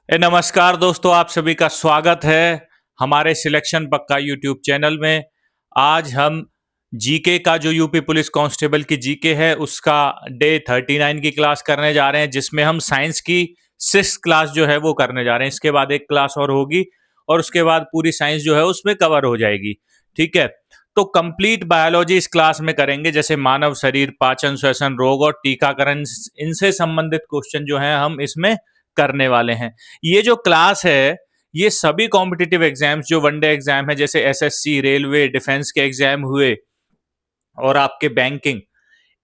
नमस्कार दोस्तों, आप सभी का स्वागत है हमारे सिलेक्शन पक्का यूट्यूब चैनल में। आज हम जीके का जो यूपी पुलिस कांस्टेबल की जीके है उसका डे 39 की क्लास करने जा रहे हैं, जिसमें हम साइंस की 6th क्लास जो है वो करने जा रहे हैं। इसके बाद एक क्लास और होगी और उसके बाद पूरी साइंस जो है उसमें कवर हो जाएगी। ठीक है, तो कंप्लीट बायोलॉजी इस क्लास में करेंगे, जैसे मानव शरीर, पाचन, श्वसन, रोग और टीकाकरण, इनसे संबंधित क्वेश्चन जो है हम इसमें करने वाले हैं। ये जो क्लास है ये सभी कॉम्पिटिटिव एग्जाम्स जो वनडे एग्जाम है, जैसे एसएससी, रेलवे, डिफेंस के एग्जाम हुए और आपके बैंकिंग,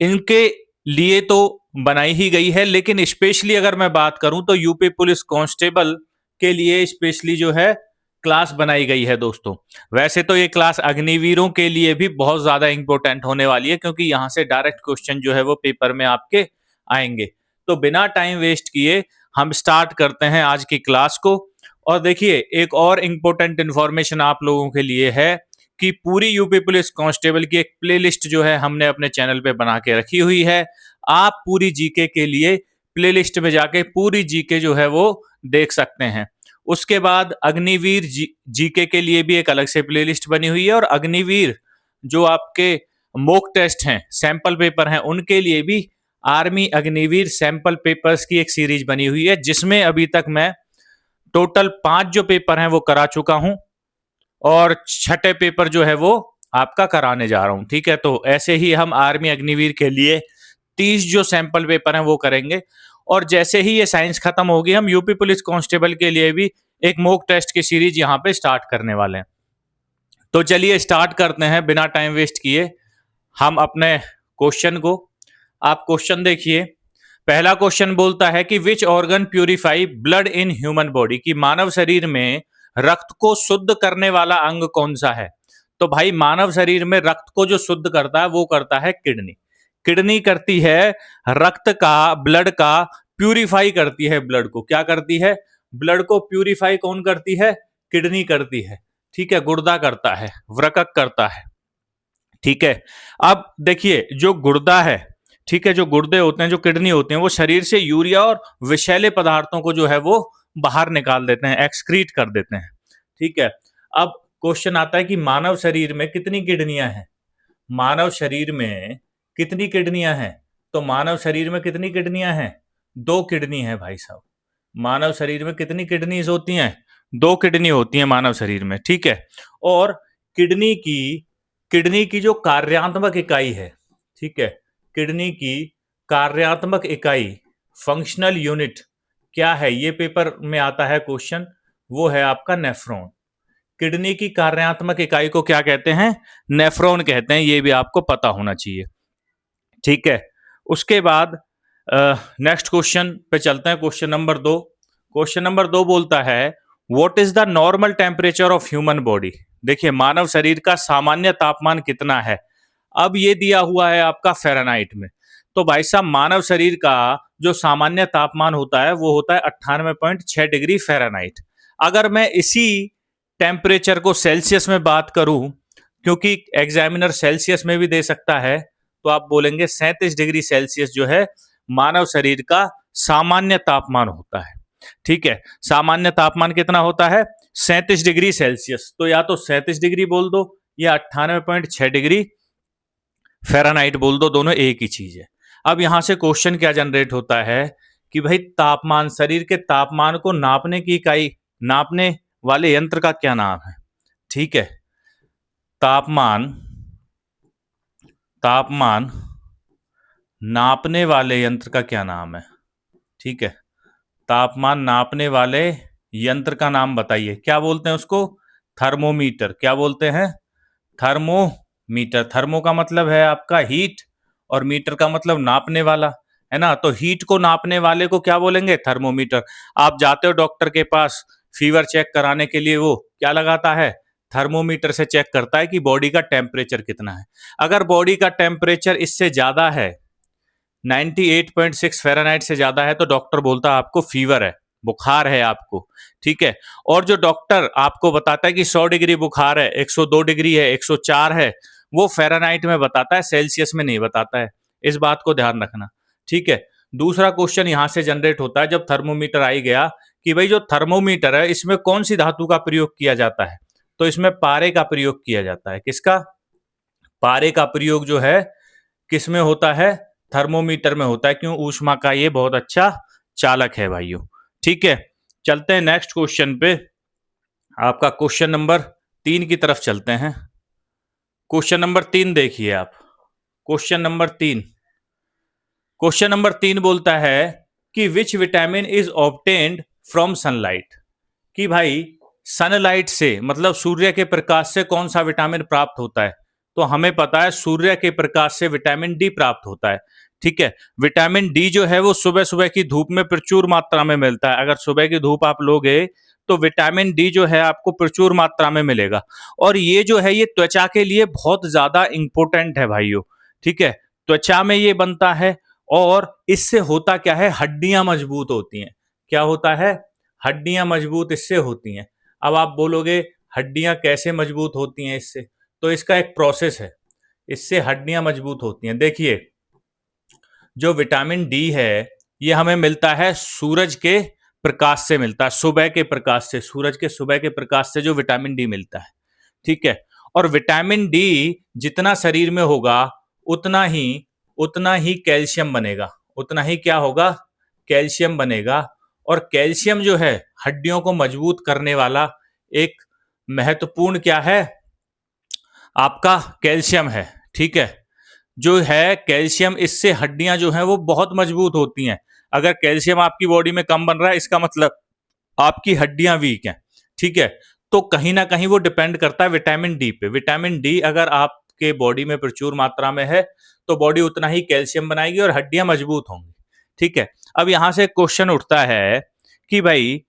इनके लिए तो बनाई ही गई है। लेकिन स्पेशली अगर मैं बात करूं तो यूपी पुलिस कांस्टेबल के लिए स्पेशली जो है क्लास बनाई गई है दोस्तों। वैसे तो ये क्लास अग्निवीरों के लिए भी बहुत ज्यादा इंपॉर्टेंट होने वाली है, क्योंकि यहां से डायरेक्ट क्वेश्चन जो है वो पेपर में आपके आएंगे। तो बिना टाइम वेस्ट किए हम स्टार्ट करते हैं आज की क्लास को। और देखिए, एक और इम्पोर्टेंट इंफॉर्मेशन आप लोगों के लिए है कि पूरी यूपी पुलिस कांस्टेबल की एक प्लेलिस्ट जो है हमने अपने चैनल पे बना के रखी हुई है। आप पूरी जीके के लिए प्लेलिस्ट में जाके पूरी जीके जो है वो देख सकते हैं। उसके बाद अग्निवीर जीके के लिए भी एक अलग से प्लेलिस्ट बनी हुई है, और अग्निवीर जो आपके मॉक टेस्ट हैं, सैंपल पेपर हैं, उनके लिए भी आर्मी अग्निवीर सैंपल पेपर्स की एक सीरीज बनी हुई है, जिसमें अभी तक मैं टोटल 5 जो पेपर हैं वो करा चुका हूं और 6ठे पेपर जो है वो आपका कराने जा रहा हूं। ठीक है, तो ऐसे ही हम आर्मी अग्निवीर के लिए 30 जो सैंपल पेपर हैं वो करेंगे। और जैसे ही ये साइंस खत्म होगी, हम यूपी पुलिस कांस्टेबल के लिए भी एक मॉक टेस्ट की सीरीज यहाँ पे स्टार्ट करने वाले हैं। तो चलिए स्टार्ट करते हैं बिना टाइम वेस्ट किए हम अपने क्वेश्चन को। आप क्वेश्चन देखिए। पहला क्वेश्चन बोलता है कि which organ purify blood in human body, की मानव शरीर में रक्त को शुद्ध करने वाला अंग कौन सा है। तो भाई, मानव शरीर में रक्त को जो शुद्ध करता है वो करता है किडनी। किडनी करती है रक्त का, ब्लड का प्यूरिफाई करती है। ब्लड को क्या करती है? ब्लड को प्यूरिफाई कौन करती है? किडनी करती है। ठीक है, गुर्दा करता है, वृकक करता है। ठीक है, अब देखिए, जो गुर्दा है, ठीक है, जो गुर्दे होते हैं, जो किडनी होते हैं, वो शरीर से यूरिया और विषैले पदार्थों को जो है वो बाहर निकाल देते हैं, एक्सक्रीट कर देते हैं। ठीक है, अब क्वेश्चन आता है कि मानव शरीर में कितनी किडनियां हैं। मानव शरीर में कितनी किडनियां हैं? तो मानव शरीर में कितनी किडनियां हैं? 2 किडनी है भाई साहब। मानव शरीर में कितनी किडनीज होती हैं? 2 किडनी होती हैं मानव शरीर में। ठीक है, और किडनी की किडनी की जो कार्यात्मक इकाई है, ठीक है, किडनी की कार्यात्मक इकाई, फंक्शनल यूनिट क्या है? ये पेपर में आता है क्वेश्चन, वो है आपका नेफ्रॉन। किडनी की कार्यात्मक इकाई को क्या कहते हैं? नेफ्रॉन कहते हैं। ये भी आपको पता होना चाहिए। ठीक है, उसके बाद नेक्स्ट क्वेश्चन पे चलते हैं। Question number 2। क्वेश्चन नंबर 2 बोलता है what is the normal temperature of human body. देखिए, मानव शरीर का सामान्य तापमान कितना है? अब ये दिया हुआ है आपका फ़ारेनहाइट में। तो भाई साहब, मानव शरीर का जो सामान्य तापमान होता है वो होता है 98.6 डिग्री फ़ारेनहाइट। अगर मैं इसी टेम्परेचर को सेल्सियस में बात करूं, क्योंकि एग्जामिनर सेल्सियस में भी दे सकता है, तो आप बोलेंगे 37 डिग्री सेल्सियस जो है मानव शरीर का सामान्य तापमान होता है। ठीक है, सामान्य तापमान कितना होता है? 37 डिग्री सेल्सियस। तो या तो 37 डिग्री बोल दो या 98.6 डिग्री फ़ारेनहाइट बोल दो, दोनों एक ही चीज है। अब यहां से क्वेश्चन क्या जनरेट होता है कि भाई, तापमान, शरीर के तापमान को नापने की इकाई, नापने वाले यंत्र का क्या नाम है? ठीक है, तापमान तापमान नापने वाले यंत्र का क्या नाम है? ठीक है, तापमान नापने वाले यंत्र का नाम बताइए। क्या बोलते हैं उसको? थर्मोमीटर। क्या बोलते हैं? थर्मोमीटर। थर्मो का मतलब है आपका हीट, और मीटर का मतलब नापने वाला, है ना। तो हीट को नापने वाले को क्या बोलेंगे? थर्मोमीटर। आप जाते हो डॉक्टर के पास फीवर चेक कराने के लिए, वो क्या लगाता है? थर्मोमीटर से चेक करता है कि बॉडी का टेम्परेचर कितना है। अगर बॉडी का टेम्परेचर इससे ज्यादा है, 98.6 फ़ारेनहाइट से ज्यादा है, तो डॉक्टर बोलता है आपको फीवर है, बुखार है आपको। ठीक है, और जो डॉक्टर आपको बताता है कि 100 डिग्री बुखार है, 102 डिग्री है, 104 है, वो फ़ारेनहाइट में बताता है, सेल्सियस में नहीं बताता है। इस बात को ध्यान रखना। ठीक है, दूसरा क्वेश्चन यहां से जनरेट होता है, जब थर्मोमीटर आ ही गया कि भाई जो थर्मोमीटर है इसमें कौन सी धातु का प्रयोग किया जाता है, तो इसमें पारे का प्रयोग किया जाता है। किसका? पारे का प्रयोग जो है किस में होता है? थर्मोमीटर में होता है। क्यों? ऊष्मा का ये बहुत अच्छा चालक है भाइयों। ठीक है, चलते हैं नेक्स्ट क्वेश्चन पे। आपका क्वेश्चन नंबर 3 की तरफ चलते हैं। क्वेश्चन नंबर 3 देखिए आप। क्वेश्चन नंबर 3, क्वेश्चन नंबर 3 बोलता है कि which vitamin is obtained from sunlight, कि भाई सनलाइट से मतलब सूर्य के प्रकाश से कौन सा विटामिन प्राप्त होता है। तो हमें पता है सूर्य के प्रकाश से विटामिन डी प्राप्त होता है। ठीक है, विटामिन डी जो है वो सुबह सुबह की धूप में प्रचुर मात्रा में मिलता है। अगर सुबह की धूप आप लोगे तो विटामिन डी जो है आपको प्रचुर मात्रा में मिलेगा, और ये जो है ये त्वचा के लिए बहुत ज्यादा इंपॉर्टेंट है भाइयों। ठीक है, त्वचा में ये बनता है, और इससे होता क्या है? हड्डियां मजबूत होती हैं। क्या होता है? हड्डियां मजबूत इससे होती हैं। अब आप बोलोगे हड्डियां कैसे मजबूत होती हैं इससे? तो इसका एक प्रोसेस है, इससे हड्डियां मजबूत होती हैं। देखिए, जो विटामिन डी है ये हमें मिलता है सूरज के प्रकाश से मिलता है, सुबह के प्रकाश से, सूरज के सुबह के प्रकाश से जो विटामिन डी मिलता है। ठीक है, और विटामिन डी जितना शरीर में होगा उतना ही कैल्शियम बनेगा, उतना ही क्या होगा? कैल्शियम बनेगा। और कैल्शियम जो है हड्डियों को मजबूत करने वाला एक महत्वपूर्ण क्या है? आपका कैल्शियम है। ठीक है, जो है कैल्शियम, इससे हड्डियां जो हैं वो बहुत मजबूत होती हैं। अगर कैल्शियम आपकी बॉडी में कम बन रहा है इसका मतलब आपकी हड्डियां वीक हैं। ठीक है, तो कहीं ना कहीं वो डिपेंड करता है विटामिन डी पे। विटामिन डी अगर आपके बॉडी में प्रचुर मात्रा में है तो बॉडी उतना ही कैल्शियम बनाएगी और हड्डियां मजबूत होंगी। ठीक है, अब यहां से क्वेश्चन उठता है कि भाई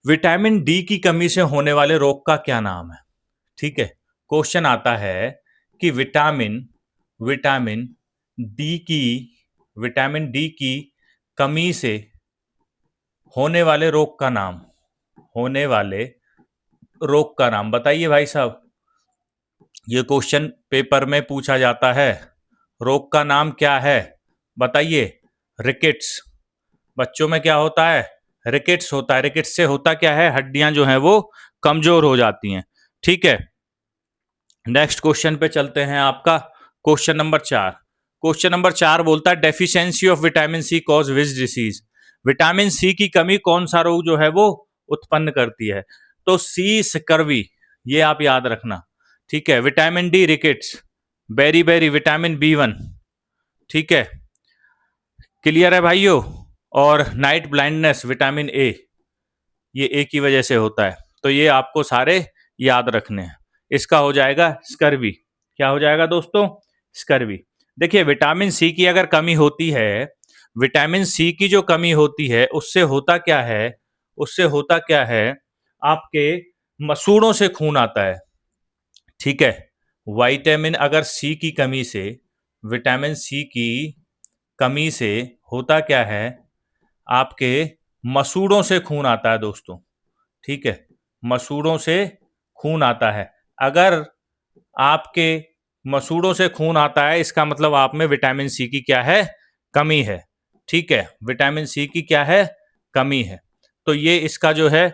विटामिन डी की कमी से होने वाले रोग का क्या नाम है। ठीक है, क्वेश्चन आता है कि विटामिन डी की विटामिन डी की कमी से होने वाले रोग का नाम, होने वाले रोग का नाम बताइए भाई साहब। ये क्वेश्चन पेपर में पूछा जाता है। रोग का नाम क्या है बताइए? रिकेट्स। बच्चों में क्या होता है? रिकेट्स होता है। रिकेट्स से होता क्या है? हड्डियां जो हैं वो कमजोर हो जाती हैं। ठीक है, नेक्स्ट क्वेश्चन पे चलते हैं। आपका क्वेश्चन नंबर 4। क्वेश्चन नंबर 4 बोलता है deficiency of vitamin C cause which disease. Vitamin C की कमी कौन सा रोग जो है वो उत्पन्न करती है? तो सी स्कर्वी, ये आप याद रखना। ठीक है, vitamin D rickets, beri vitamin B1। ठीक है, क्लियर है भाइयों? और नाइट ब्लाइंडनेस विटामिन ए, ये ए की वजह से होता है। तो ये आपको सारे याद रखने हैं। इसका हो जाएगा स्कर्वी। क्या हो जाएगा दोस्तों? स्कर्वी। देखिए, विटामिन सी की अगर कमी होती है, विटामिन सी की जो कमी होती है उससे होता क्या है? उससे होता क्या है? आपके मसूड़ों से खून आता है। ठीक है, विटामिन अगर सी की कमी से, विटामिन सी की कमी से होता क्या है? आपके मसूड़ों से खून आता है दोस्तों। ठीक है, मसूड़ों से खून आता है। अगर आपके मसूड़ों से खून आता है इसका मतलब आप में विटामिन सी की क्या है? कमी है। ठीक है, विटामिन सी की क्या है? कमी है। तो ये इसका जो है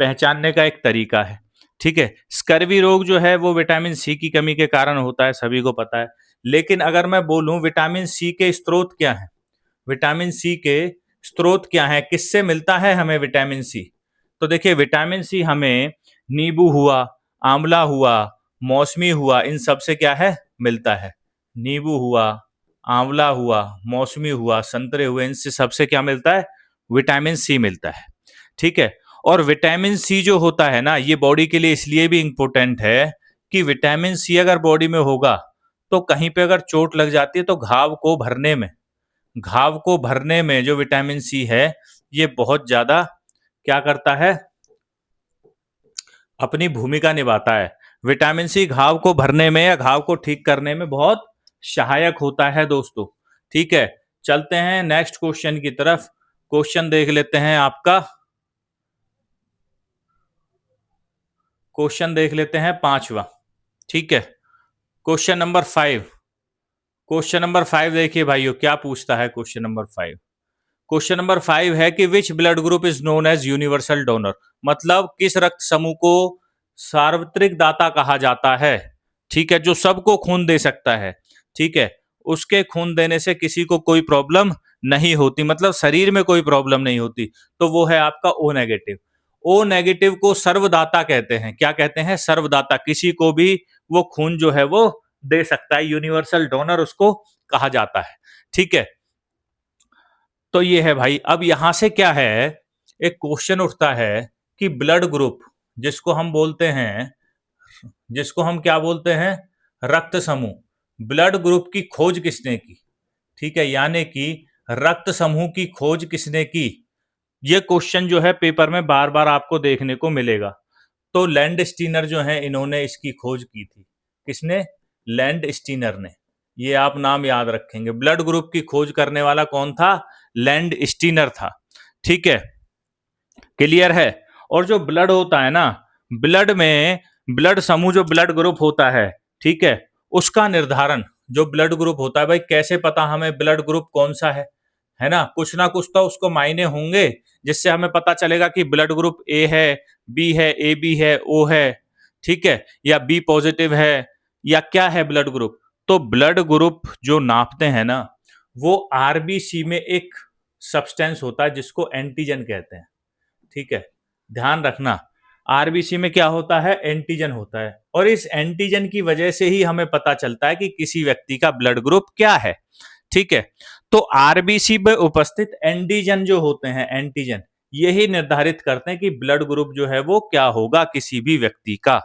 पहचानने का एक तरीका है। ठीक है, स्कर्वी रोग जो है वो विटामिन सी की कमी के कारण होता है, सभी को पता है। लेकिन अगर मैं बोलूं विटामिन सी के स्रोत क्या हैं, विटामिन सी के स्रोत क्या हैं, किससे मिलता है हमें विटामिन सी? तो देखिए, विटामिन सी हमें नींबू हुआ, आंवला हुआ, मौसमी हुआ, इन सब से क्या है? मिलता है। नींबू हुआ, आंवला हुआ, मौसमी हुआ, संतरे हुए, इनसे सबसे क्या मिलता है? विटामिन सी मिलता है। ठीक है, और विटामिन सी जो होता है ना ये बॉडी के लिए इसलिए भी इंपॉर्टेंट है कि विटामिन सी अगर बॉडी में होगा तो कहीं पे अगर चोट लग जाती है तो घाव को भरने में जो विटामिन सी है ये बहुत ज्यादा क्या करता है? अपनी भूमिका निभाता है। विटामिन सी घाव को भरने में या घाव को ठीक करने में बहुत सहायक होता है दोस्तों। ठीक है, चलते हैं नेक्स्ट क्वेश्चन की तरफ। क्वेश्चन देख लेते हैं आपका। क्वेश्चन देख लेते हैं 5वां। ठीक है, क्वेश्चन नंबर 5। क्वेश्चन नंबर 5 देखिए भाइयों क्या पूछता है। क्वेश्चन नंबर 5, क्वेश्चन नंबर 5 है कि which blood group is known as universal donor, मतलब किस रक्त समूह को सार्वत्रिक दाता कहा जाता है। ठीक है, जो सबको खून दे सकता है। ठीक है, उसके खून देने से किसी को कोई प्रॉब्लम नहीं होती, मतलब शरीर में कोई प्रॉब्लम नहीं होती, तो वो है आपका ओ नेगेटिव। ओ नेगेटिव को सर्वदाता कहते हैं। क्या कहते हैं? सर्वदाता। किसी को भी वो खून जो है वो दे सकता है, यूनिवर्सल डोनर उसको कहा जाता है। ठीक है, तो ये है भाई। अब यहां से क्या है, एक क्वेश्चन उठता है कि ब्लड ग्रुप जिसको हम बोलते हैं, जिसको हम क्या बोलते हैं, रक्त समूह, ब्लड ग्रुप की खोज किसने की। ठीक है, यानी कि रक्त समूह की खोज किसने की, ये क्वेश्चन जो है पेपर में बार बार आपको देखने को मिलेगा। तो लैंड स्टीनर जो है, इन्होंने इसकी खोज की थी। किसने? लैंड स्टीनर ने। ये आप नाम याद रखेंगे, ब्लड ग्रुप की खोज करने वाला कौन था? लैंड स्टीनर था। ठीक है, क्लियर है। और जो ब्लड होता है ना, ब्लड में ब्लड समूह, जो ब्लड ग्रुप होता है, ठीक है, उसका निर्धारण, जो ब्लड ग्रुप होता है भाई, कैसे पता हमें ब्लड ग्रुप कौन सा है ना? कुछ ना कुछ तो उसको मायने होंगे जिससे हमें पता चलेगा कि ब्लड ग्रुप ए है, बी है, ए बी है, ओ है, ठीक है, या बी पॉजिटिव है, या क्या है ब्लड ग्रुप। तो ब्लड ग्रुप जो नापते हैं ना, वो आरबीसी में एक सब्सटेंस होता है जिसको एंटीजन कहते हैं। ठीक है, ध्यान रखना, आरबीसी में क्या होता है? एंटीजन होता है, और इस एंटीजन की वजह से ही हमें पता चलता है कि किसी व्यक्ति का ब्लड ग्रुप क्या है। ठीक है, तो आरबीसी में उपस्थित एंटीजन जो होते हैं, एंटीजन, यही निर्धारित करते हैं कि ब्लड ग्रुप जो है वो क्या होगा किसी भी व्यक्ति का।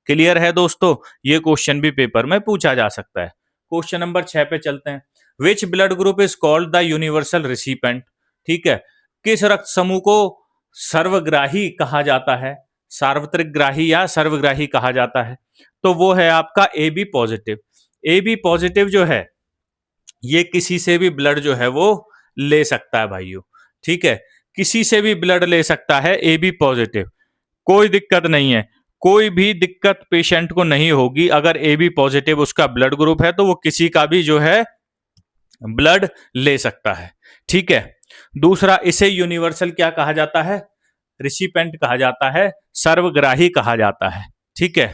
क्लियर है दोस्तों? ये क्वेश्चन भी पेपर में पूछा जा सकता है। क्वेश्चन नंबर 6 पे चलते हैं। विच blood group is called the universal recipient. ठीक है, किस रक्त समूह को सर्वग्राही कहा जाता है, सार्वत्रिक ग्राही या सर्वग्राही कहा जाता है? तो वो है आपका A B positive. A B positive जो है, ये किसी से भी ब्लड जो है वो ले सकता है भाइयों। ठीक है, किसी से भी ब्लड ले सकता है ए बी पॉजिटिव, कोई दिक्कत नहीं है। कोई भी दिक्कत पेशेंट को नहीं होगी अगर ए बी पॉजिटिव उसका ब्लड ग्रुप है, तो वो किसी का भी जो है ब्लड ले सकता है। ठीक है, दूसरा, इसे यूनिवर्सल क्या कहा जाता है? रिसिपेंट कहा जाता है, सर्वग्राही कहा जाता है। ठीक है,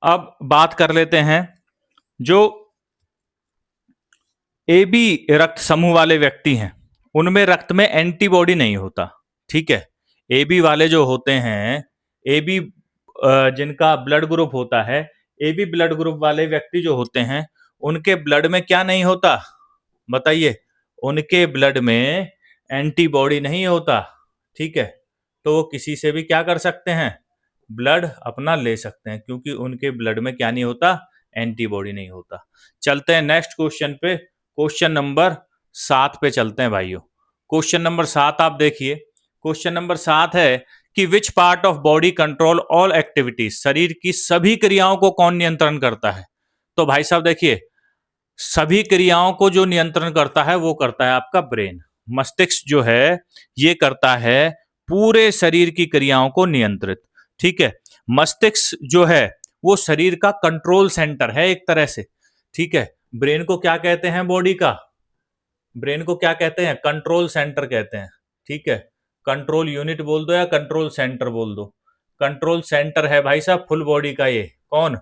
अब बात कर लेते हैं जो ए बी रक्त समूह वाले व्यक्ति हैं, उनमें रक्त में एंटीबॉडी नहीं होता। ठीक है, ए बी वाले जो होते हैं, ए बी जिनका ब्लड ग्रुप होता है, ए बी ब्लड ग्रुप वाले व्यक्ति जो होते हैं, उनके ब्लड में क्या नहीं होता? बताइए। उनके ब्लड में एंटीबॉडी नहीं होता। ठीक है, तो वो किसी से भी क्या कर सकते हैं? ब्लड अपना ले सकते हैं, क्योंकि उनके ब्लड में क्या नहीं होता? एंटीबॉडी नहीं होता। चलते हैं नेक्स्ट क्वेश्चन पे। क्वेश्चन नंबर 7 पे चलते हैं भाइयों। क्वेश्चन नंबर 7 आप देखिए। क्वेश्चन नंबर 7 है कि which part of body control all activities, शरीर की सभी क्रियाओं को कौन नियंत्रण करता है? तो भाई साहब देखिए, सभी क्रियाओं को जो नियंत्रण करता है वो करता है आपका ब्रेन। मस्तिष्क जो है ये करता है पूरे शरीर की क्रियाओं को नियंत्रित। ठीक है, मस्तिष्क जो है वो शरीर का कंट्रोल सेंटर है एक तरह से। ठीक है, ब्रेन को क्या कहते हैं? बॉडी का ब्रेन को क्या कहते हैं? कंट्रोल सेंटर कहते हैं। ठीक है, कंट्रोल यूनिट बोल दो या कंट्रोल सेंटर बोल दो, कंट्रोल सेंटर है भाई साहब फुल बॉडी का। ये कौन?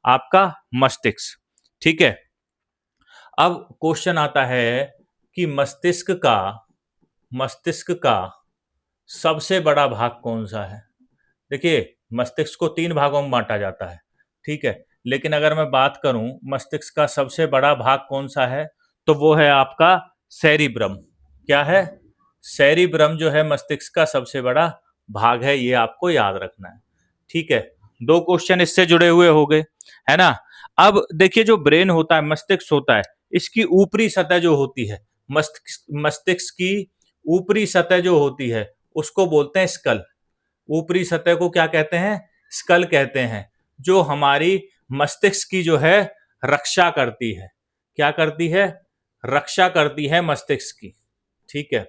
आपका मस्तिष्क। ठीक है, अब क्वेश्चन आता है कि मस्तिष्क का सबसे बड़ा भाग कौन सा है? देखिए, मस्तिष्क को 3 भागों में बांटा जाता है। ठीक है, लेकिन अगर मैं बात करूं मस्तिष्क का सबसे बड़ा भाग कौन सा है, तो वो है आपका सेरिब्रम। क्या है? सेरिब्रम जो है मस्तिष्क का सबसे बड़ा भाग है, ये आपको याद रखना है। ठीक है, 2 क्वेश्चन इससे जुड़े हुए हो गए, है ना? अब देखिए, जो ब्रेन होता है, मस्तिष्क होता है, इसकी ऊपरी सतह जो होती है, मस्तिष्क की ऊपरी सतह जो होती है उसको बोलते हैं स्कल। ऊपरी सतह को क्या कहते हैं? स्कल कहते हैं, जो हमारी मस्तिष्क की जो है रक्षा करती है। क्या करती है? रक्षा करती है मस्तिष्क की। ठीक है,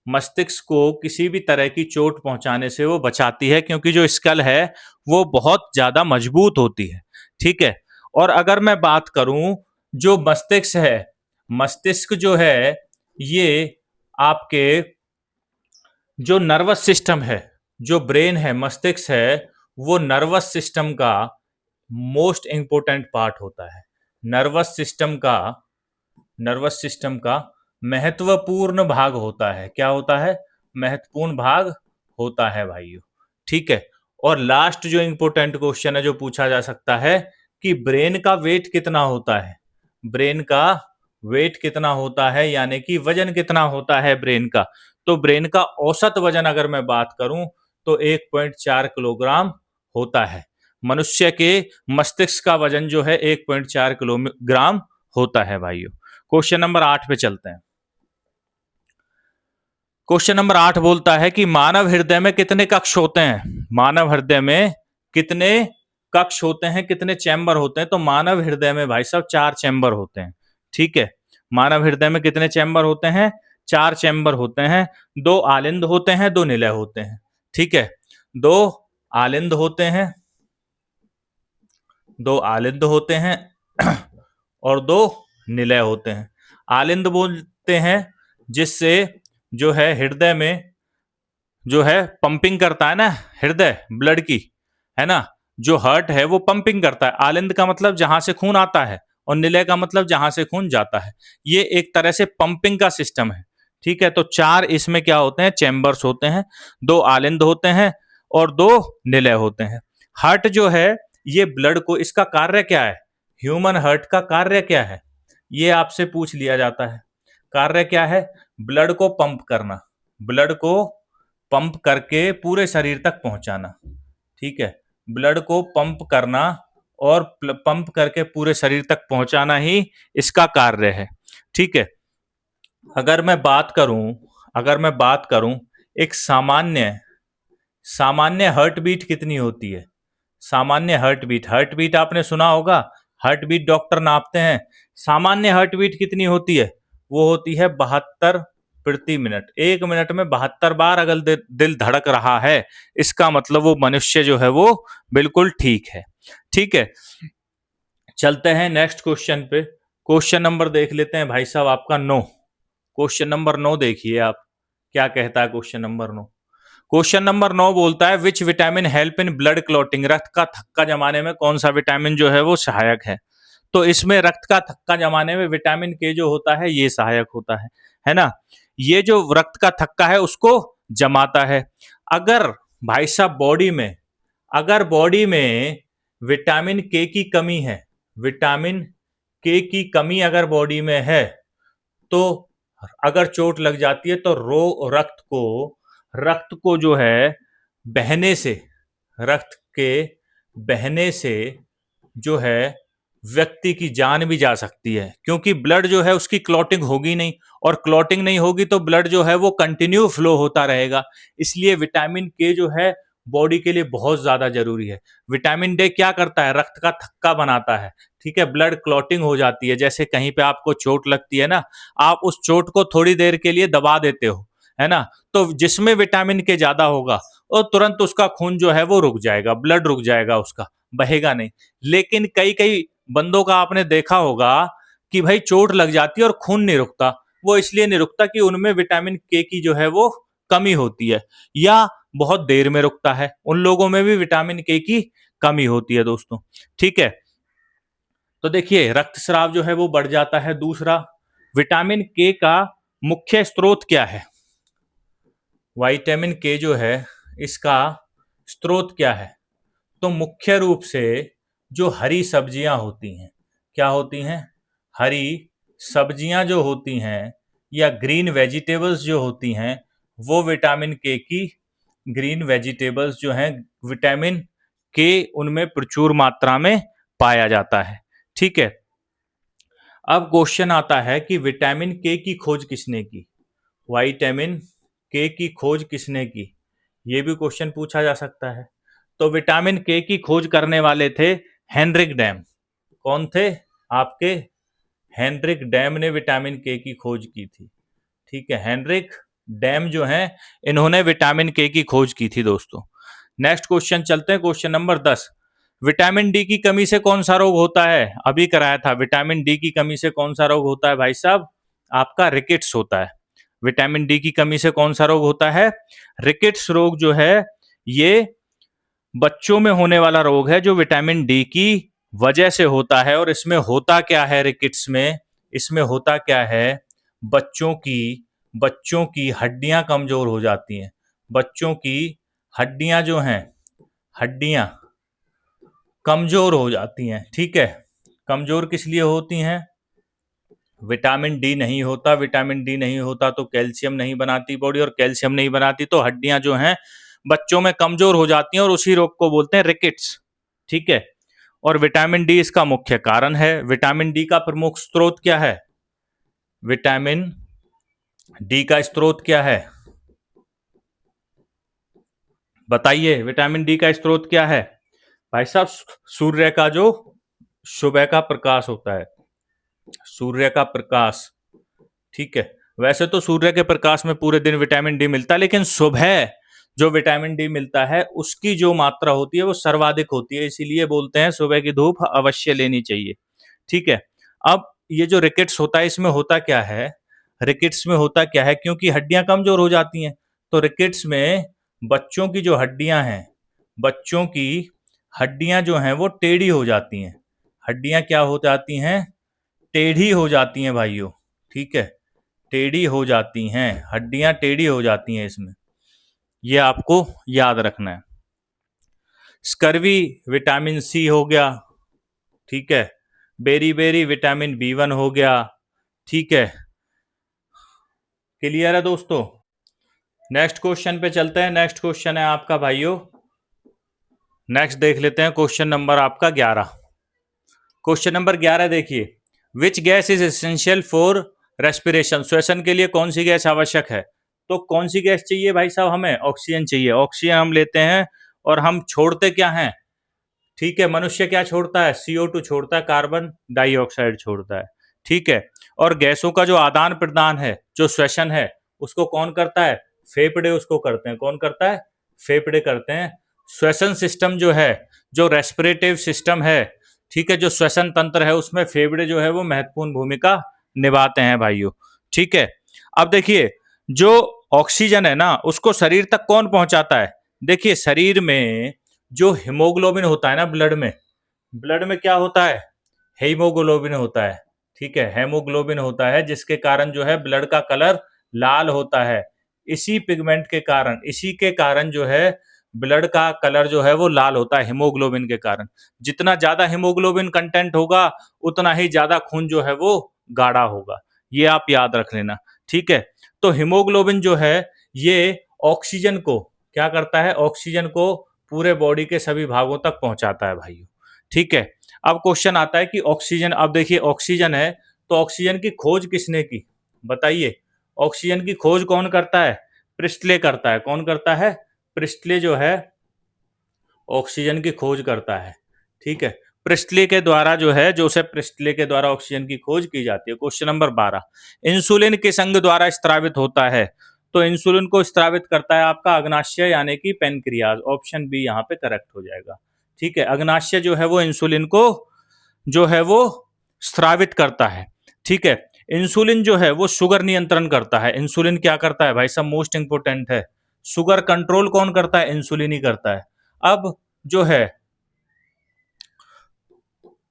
मस्तिष्क को किसी भी तरह की चोट पहुंचाने से वो बचाती है, क्योंकि जो स्कल है वो बहुत ज्यादा मजबूत होती है। ठीक है, और अगर मैं बात करूं जो मस्तिष्क है, मस्तिष्क जो है ये आपके जो नर्वस सिस्टम है, जो ब्रेन है, मस्तिष्क है, वो नर्वस सिस्टम का मोस्ट इंपॉर्टेंट पार्ट होता है। नर्वस सिस्टम का महत्वपूर्ण भाग होता है। क्या होता है? महत्वपूर्ण भाग होता है भाइयों। ठीक है। और लास्ट जो इंपॉर्टेंट क्वेश्चन है जो पूछा जा सकता है कि ब्रेन का वेट कितना होता है? ब्रेन का वेट कितना होता है, यानी कि वजन कितना होता है ब्रेन का? तो ब्रेन का औसत वजन अगर मैं बात करूं तो 1.4 किलोग्राम होता है। मनुष्य के मस्तिष्क का वजन जो है 1.4 किलोग्राम होता है भाइयों। क्वेश्चन नंबर 8 पे चलते हैं। क्वेश्चन नंबर 8 बोलता है कि मानव हृदय में कितने कक्ष होते हैं? मानव हृदय में कितने कक्ष होते हैं, कितने चैम्बर होते हैं? तो मानव हृदय में भाई साहब 4 चैम्बर होते हैं। ठीक है। मानव हृदय में कितने चैम्बर होते हैं? 4 चैम्बर होते हैं। 2 आलिंद होते हैं, 2 निलय होते हैं। ठीक है। 2 आलिंद होते हैं, 2 आलिंद होते हैं और 2 निलय होते हैं। आलिंद बोलते हैं जिससे जो है हृदय में जो है पंपिंग करता है ना, हृदय ब्लड की, है ना, जो हार्ट है वो पंपिंग करता है। आलिंद का मतलब जहां से खून आता है और निलय का मतलब जहां से खून जाता है। ये एक तरह से पंपिंग का सिस्टम है। ठीक है। तो 4 इसमें क्या होते हैं? चैम्बर्स होते हैं। 2 आलिंद होते हैं और 2 निलय होते हैं। हार्ट जो है ये ब्लड को, इसका कार्य क्या है? ह्यूमन हार्ट का कार्य क्या है? ये आपसे पूछ लिया जाता है। कार्य क्या है? ब्लड को पंप करना, ब्लड को पंप करके पूरे शरीर तक पहुंचाना। ठीक है। ब्लड को पंप करना और पंप करके पूरे शरीर तक पहुंचाना ही इसका कार्य है। ठीक है। अगर मैं बात करूं एक सामान्य हार्ट बीट कितनी होती है? सामान्य हार्ट बीट आपने सुना होगा, हार्ट बीट डॉक्टर नापते हैं। सामान्य हार्ट बीट कितनी होती है? वो होती है 72 प्रति मिनट। 1 मिनट में 72 बार अगर दिल धड़क रहा है, इसका मतलब वो मनुष्य जो है वो बिल्कुल ठीक है। ठीक है। चलते हैं नेक्स्ट क्वेश्चन पे। क्वेश्चन नंबर देख लेते हैं भाई साहब आपका 9। क्वेश्चन नंबर 9 देखिए आप क्या कहता है। क्वेश्चन नंबर 9 बोलता है which vitamin help in blood clotting? रक्त का थक्का जमाने में कौन सा विटामिन जो है वो सहायक है? तो इसमें रक्त का थक्का जमाने में विटामिन के जो होता है ये सहायक होता है ना। ये जो रक्त का थक्का है उसको जमाता है। अगर भाई साहब बॉडी में विटामिन के की कमी है, विटामिन के की कमी अगर बॉडी में है, तो अगर चोट लग जाती है तो रक्त को जो है बहने से, रक्त के बहने से जो है व्यक्ति की जान भी जा सकती है, क्योंकि ब्लड जो है उसकी क्लॉटिंग होगी नहीं, और क्लॉटिंग नहीं होगी तो ब्लड जो है वो कंटिन्यू फ्लो होता रहेगा। इसलिए विटामिन के जो है बॉडी के लिए बहुत ज्यादा जरूरी है। विटामिन डे क्या करता है? रक्त का थक्का बनाता है। ठीक है। ब्लड क्लॉटिंग हो जाती है, जैसे कहीं पे आपको चोट लगती है ना, आप उस चोट को थोड़ी देर के लिए दबा देते हो, है ना, तो जिसमें विटामिन के ज्यादा होगा और तुरंत उसका खून जो है वो रुक जाएगा, ब्लड रुक जाएगा, उसका बहेगा नहीं। लेकिन कई कई बंदों का आपने देखा होगा कि भाई चोट लग जाती है और खून नहीं रुकता। वो इसलिए नहीं रुकता कि उनमें विटामिन के की जो है वो कमी होती है, या बहुत देर में रुकता है। उन लोगों में भी विटामिन के की कमी होती है दोस्तों। ठीक है। तो देखिए रक्तस्राव जो है वो बढ़ जाता है। दूसरा, विटामिन के का मुख्य स्रोत क्या है? विटामिन के जो है इसका स्रोत क्या है? तो मुख्य रूप से जो हरी सब्जियां होती हैं, क्या होती हैं? हरी सब्जियां जो होती हैं या ग्रीन वेजिटेबल्स जो होती हैं, वो विटामिन के की, ग्रीन वेजिटेबल्स जो हैं विटामिन के उनमें प्रचुर मात्रा में पाया जाता है। ठीक है। अब क्वेश्चन आता है कि विटामिन के की खोज किसने की? विटामिन के की खोज किसने की? ये भी क्वेश्चन पूछा जा सकता है। तो विटामिन के की खोज करने वाले थे हेनरिक डैम। कौन थे? आपके हेनरिक डैम ने विटामिन के की खोज की थी। ठीक है। हेनरिक डैम जो हैं इन्होंने विटामिन के की खोज की थी दोस्तों। नेक्स्ट क्वेश्चन चलते हैं, क्वेश्चन नंबर 10। विटामिन डी की कमी से कौन सा रोग होता है? अभी कराया था। विटामिन डी की कमी से कौन सा रोग होता है भाई साहब? आपका रिकेट्स होता है। विटामिन डी की कमी से कौन सा रोग होता है? रिकेट्स रोग जो है ये बच्चों में होने वाला रोग है जो विटामिन डी की वजह से होता है। और इसमें होता क्या है रिकेट्स में? इसमें होता क्या है? बच्चों की हड्डियां कमजोर हो जाती हैं। बच्चों की हड्डियां जो हैं, हड्डियां कमजोर हो जाती हैं। ठीक है, कमजोर किस लिए होती हैं? विटामिन डी नहीं होता। विटामिन डी नहीं होता तो कैल्शियम नहीं बनाती बॉडी, और कैल्शियम नहीं बनाती तो हड्डियां जो हैं बच्चों में कमजोर हो जाती हैं, और उसी रोग को बोलते हैं रिकेट्स। ठीक है, और विटामिन डी इसका मुख्य कारण है। विटामिन डी का प्रमुख स्रोत क्या है? विटामिन डी का स्रोत क्या है? बताइए, विटामिन डी का स्रोत क्या है? भाई साहब, सूर्य का जो सुबह का प्रकाश होता है, सूर्य का प्रकाश। ठीक है, वैसे तो सूर्य के प्रकाश में पूरे दिन विटामिन डी मिलता है, लेकिन सुबह जो विटामिन डी मिलता है उसकी जो मात्रा होती है वो सर्वाधिक होती है, इसीलिए बोलते हैं सुबह की धूप अवश्य लेनी चाहिए। ठीक है, अब ये जो रिकेट्स होता है इसमें होता क्या है? रिकेट्स में होता क्या है? क्योंकि हड्डियां कमजोर हो जाती हैं, तो रिकेट्स में बच्चों की जो हड्डियां हैं, बच्चों की हड्डियां जो हैं वो टेढ़ी हो जाती हैं। हड्डियां क्या हो जाती हैं? टेढ़ी हो जाती हैं भाइयों। ठीक है, टेढ़ी हो जाती हैं, हड्डियां टेढ़ी हो जाती हैं इसमें, ये आपको याद रखना है। स्कर्वी विटामिन सी हो गया। ठीक है, बेरी विटामिन बी1 हो गया। ठीक है, क्लियर है दोस्तों? नेक्स्ट क्वेश्चन पे चलते हैं। नेक्स्ट क्वेश्चन है आपका भाइयों, नेक्स्ट देख लेते हैं क्वेश्चन नंबर आपका 11। क्वेश्चन नंबर 11 देखिए, which gas is essential for respiration? श्वसन के लिए कौन सी गैस आवश्यक है? तो कौन सी गैस चाहिए भाई साहब? हमें ऑक्सीजन चाहिए। ऑक्सीजन हम लेते हैं और हम छोड़ते क्या हैं? ठीक है, मनुष्य क्या छोड़ता है? CO2 छोड़ता है, कार्बन डाइऑक्साइड छोड़ता है। ठीक है, और गैसों का जो आदान प्रदान है, जो श्वसन है, उसको कौन करता है? फेफड़े उसको करते हैं। कौन करता है? फेफड़े करते हैं। श्वसन सिस्टम जो है, जो रेस्पिरेटिव सिस्टम है, ठीक है, जो श्वसन तंत्र है, उसमें फेफड़े जो है वो महत्वपूर्ण भूमिका निभाते हैं भाइयों। ठीक है, अब देखिए, जो ऑक्सीजन है ना उसको शरीर तक कौन पहुंचाता है? देखिए, शरीर में जो हीमोग्लोबिन होता है ना, ब्लड में क्या होता है? हीमोग्लोबिन होता है। ठीक है, हेमोग्लोबिन होता है, जिसके कारण जो है ब्लड का कलर लाल होता है। इसी पिगमेंट के कारण, इसी के कारण जो है ब्लड का कलर जो है वो लाल होता है, हीमोग्लोबिन के कारण। जितना ज्यादा हीमोग्लोबिन कंटेंट होगा उतना ही ज्यादा खून जो है वो गाढ़ा होगा, ये आप याद रख लेना। ठीक है, तो हीमोग्लोबिन जो है ये ऑक्सीजन को क्या करता है? ऑक्सीजन को पूरे बॉडी के सभी भागों तक पहुंचाता है भाइयों। ठीक है, अब क्वेश्चन आता है कि ऑक्सीजन, अब देखिए ऑक्सीजन है तो ऑक्सीजन की खोज किसने की? बताइए, ऑक्सीजन की खोज कौन करता है? प्रिस्टले करता है। कौन करता है? प्रिस्टले जो है ऑक्सीजन की खोज करता है। ठीक है, प्रिस्टले के द्वारा जो है, जोसेफ प्रिस्टले के द्वारा ऑक्सीजन की खोज की जाती है। क्वेश्चन नंबर 12, इंसुलिन किस अंग द्वारा स्त्रावित होता है? तो इंसुलिन को स्त्रावित करता है आपका अग्नाशय यानी कि पेनक्रियाज। ऑप्शन बी यहाँ पे करेक्ट हो जाएगा। ठीक है, अग्नाशय जो है वो इंसुलिन को जो है वो स्त्रावित करता है। ठीक है, इंसुलिन जो है वो शुगर नियंत्रण करता है। इंसुलिन क्या करता है भाई साहब? मोस्ट इंपोर्टेंट है, शुगर कंट्रोल कौन करता है? इंसुलिन ही करता है। अब जो है,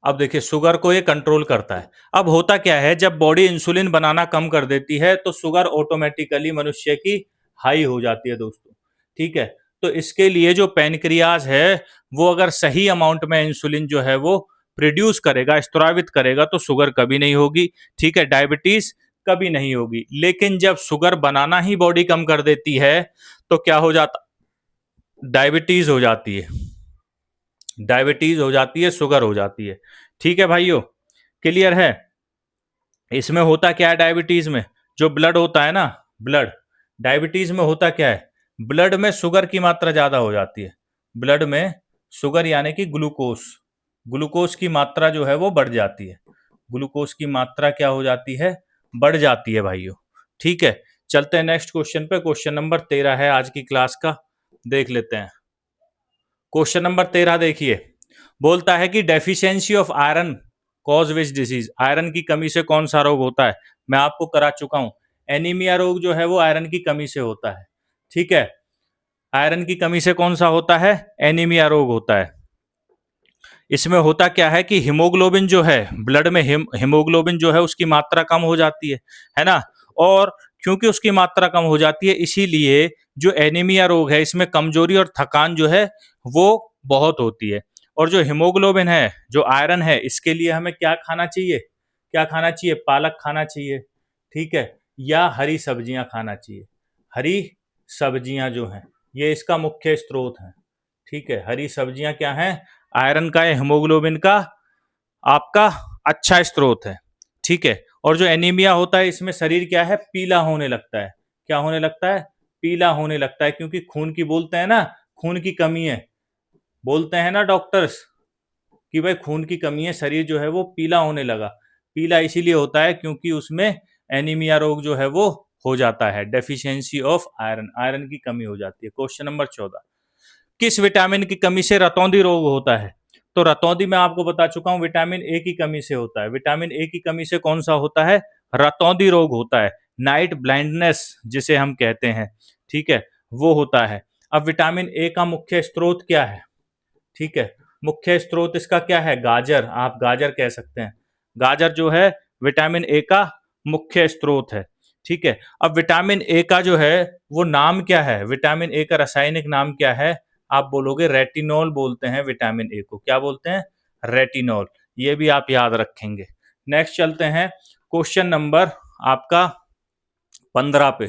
अब देखिए, शुगर को ये कंट्रोल करता है। अब होता क्या है, जब बॉडी इंसुलिन बनाना कम कर देती है तो शुगर ऑटोमेटिकली मनुष्य की हाई हो जाती है दोस्तों। ठीक है, तो इसके लिए जो पैनक्रियाज है वो अगर सही अमाउंट में इंसुलिन जो है वो प्रोड्यूस करेगा, स्त्रावित करेगा, तो शुगर कभी नहीं होगी। ठीक है, डायबिटीज कभी नहीं होगी। लेकिन जब शुगर बनाना ही बॉडी कम कर देती है तो क्या हो जाता? डायबिटीज हो जाती है। डायबिटीज हो जाती है, शुगर हो जाती है। ठीक है भाइयों, क्लियर है? इसमें होता क्या है? डायबिटीज में जो ब्लड होता है ना, ब्लड, डायबिटीज में होता क्या है? ब्लड में शुगर की मात्रा ज्यादा हो जाती है। ब्लड में शुगर यानी कि ग्लूकोज की मात्रा जो है वो बढ़ जाती है। ग्लूकोज की मात्रा क्या हो जाती है? बढ़ जाती है भाइयों। ठीक है, चलते हैं नेक्स्ट क्वेश्चन पे। क्वेश्चन नंबर 13 है आज की क्लास का, देख लेते हैं। क्वेश्चन नंबर 13 देखिए, बोलता है कि deficiency of iron cause which disease, iron की कमी से कौन सा रोग होता है। मैं आपको करा चुका हूं, एनीमिया रोग जो है वो आयरन की कमी से होता है। ठीक है, आयरन की कमी से कौन सा होता है, एनीमिया रोग होता है। इसमें होता क्या है कि हीमोग्लोबिन जो है ब्लड में, हीमोग्लोबिन जो है उसकी मात्रा कम हो जाती है ना। और क्योंकि उसकी मात्रा कम हो जाती है, इसीलिए जो एनीमिया रोग है इसमें कमजोरी और थकान जो है वो बहुत होती है। और जो हीमोग्लोबिन है, जो आयरन है, इसके लिए हमें क्या खाना चाहिए, क्या खाना चाहिए, पालक खाना चाहिए, ठीक है, या हरी सब्जियां खाना चाहिए। हरी सब्जियां जो हैं ये इसका मुख्य स्रोत है। ठीक है, हरी सब्जियां क्या हैं, आयरन का या हीमोग्लोबिन का आपका अच्छा स्रोत है। ठीक है, और जो एनीमिया होता है इसमें शरीर क्या है, पीला होने लगता है। क्या होने लगता है, पीला होने लगता है, क्योंकि खून की, बोलते हैं ना, खून की कमी है, बोलते हैं ना डॉक्टर्स कि भाई खून की कमी है, शरीर जो है वो पीला होने लगा। पीला इसीलिए होता है क्योंकि उसमें एनीमिया रोग जो है वो हो जाता है, डेफिशिएंसी ऑफ आयरन, आयरन की कमी हो जाती है। क्वेश्चन नंबर 14, किस विटामिन की कमी से रतौंधी रोग होता है। तो रतौंधी मैं आपको बता चुका हूं, विटामिन ए की कमी से होता है। विटामिन ए की कमी से कौन सा होता है, रतौंधी रोग होता है, नाइट ब्लाइंडनेस जिसे हम कहते हैं। ठीक है, वो होता है। अब विटामिन ए का मुख्य स्रोत क्या है, ठीक है, मुख्य स्रोत इसका क्या है, गाजर, आप गाजर कह सकते हैं। गाजर जो है विटामिन ए का मुख्य स्रोत है। ठीक है, अब विटामिन ए का जो है वो नाम क्या है, विटामिन ए का रासायनिक नाम क्या है, आप बोलोगे रेटिनॉल बोलते हैं विटामिन ए को। क्या बोलते हैं, रेटिनॉल। ये भी आप याद रखेंगे। नेक्स्ट चलते हैं क्वेश्चन नंबर आपका 15 पे,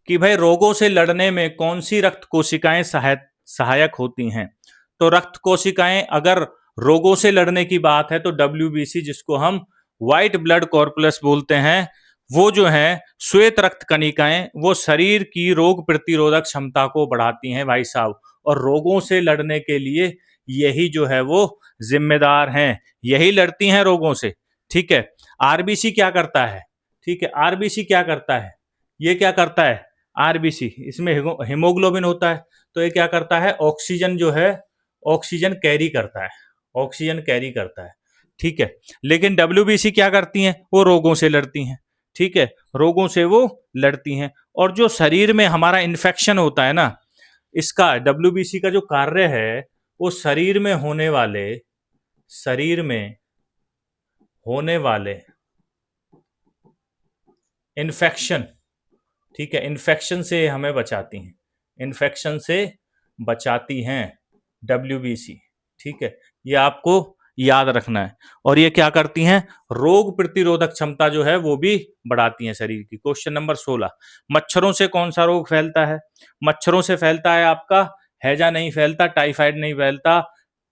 कि भाई रोगों से लड़ने में कौन सी रक्त कोशिकाएं सहायक होती हैं। तो रक्त कोशिकाएं, अगर रोगों से लड़ने की बात है तो WBC, जिसको हम व्हाइट ब्लड कॉर्पुलस बोलते हैं, वो जो है श्वेत रक्त कणिकाएं, वो शरीर की रोग प्रतिरोधक क्षमता को बढ़ाती हैं भाई साहब, और रोगों से लड़ने के लिए यही जो है वो जिम्मेदार हैं, यही लड़ती हैं रोगों से। ठीक है, आरबीसी क्या करता है, ठीक है, आरबीसी क्या करता है, ये क्या करता है, आरबीसी, इसमें हीमोग्लोबिन होता है, तो ये क्या करता है, ऑक्सीजन जो है, ऑक्सीजन कैरी करता है, ऑक्सीजन कैरी करता है। ठीक है, लेकिन डब्ल्यूबीसी क्या करती हैं, वो रोगों से लड़ती हैं। ठीक है, रोगों से वो लड़ती हैं। और जो शरीर में हमारा इन्फेक्शन होता है ना, इसका डब्ल्यूबीसी का जो कार्य है वो शरीर में होने वाले इन्फेक्शन, ठीक है, इन्फेक्शन से हमें बचाती हैं, इन्फेक्शन से बचाती हैं डब्ल्यूबीसी। ठीक है, ये आपको याद रखना है। और ये क्या करती हैं, रोग प्रतिरोधक क्षमता जो है वो भी बढ़ाती हैं शरीर की। क्वेश्चन नंबर 16, मच्छरों से कौन सा रोग फैलता है। मच्छरों से फैलता है आपका हैजा नहीं फैलता, टाइफाइड नहीं फैलता,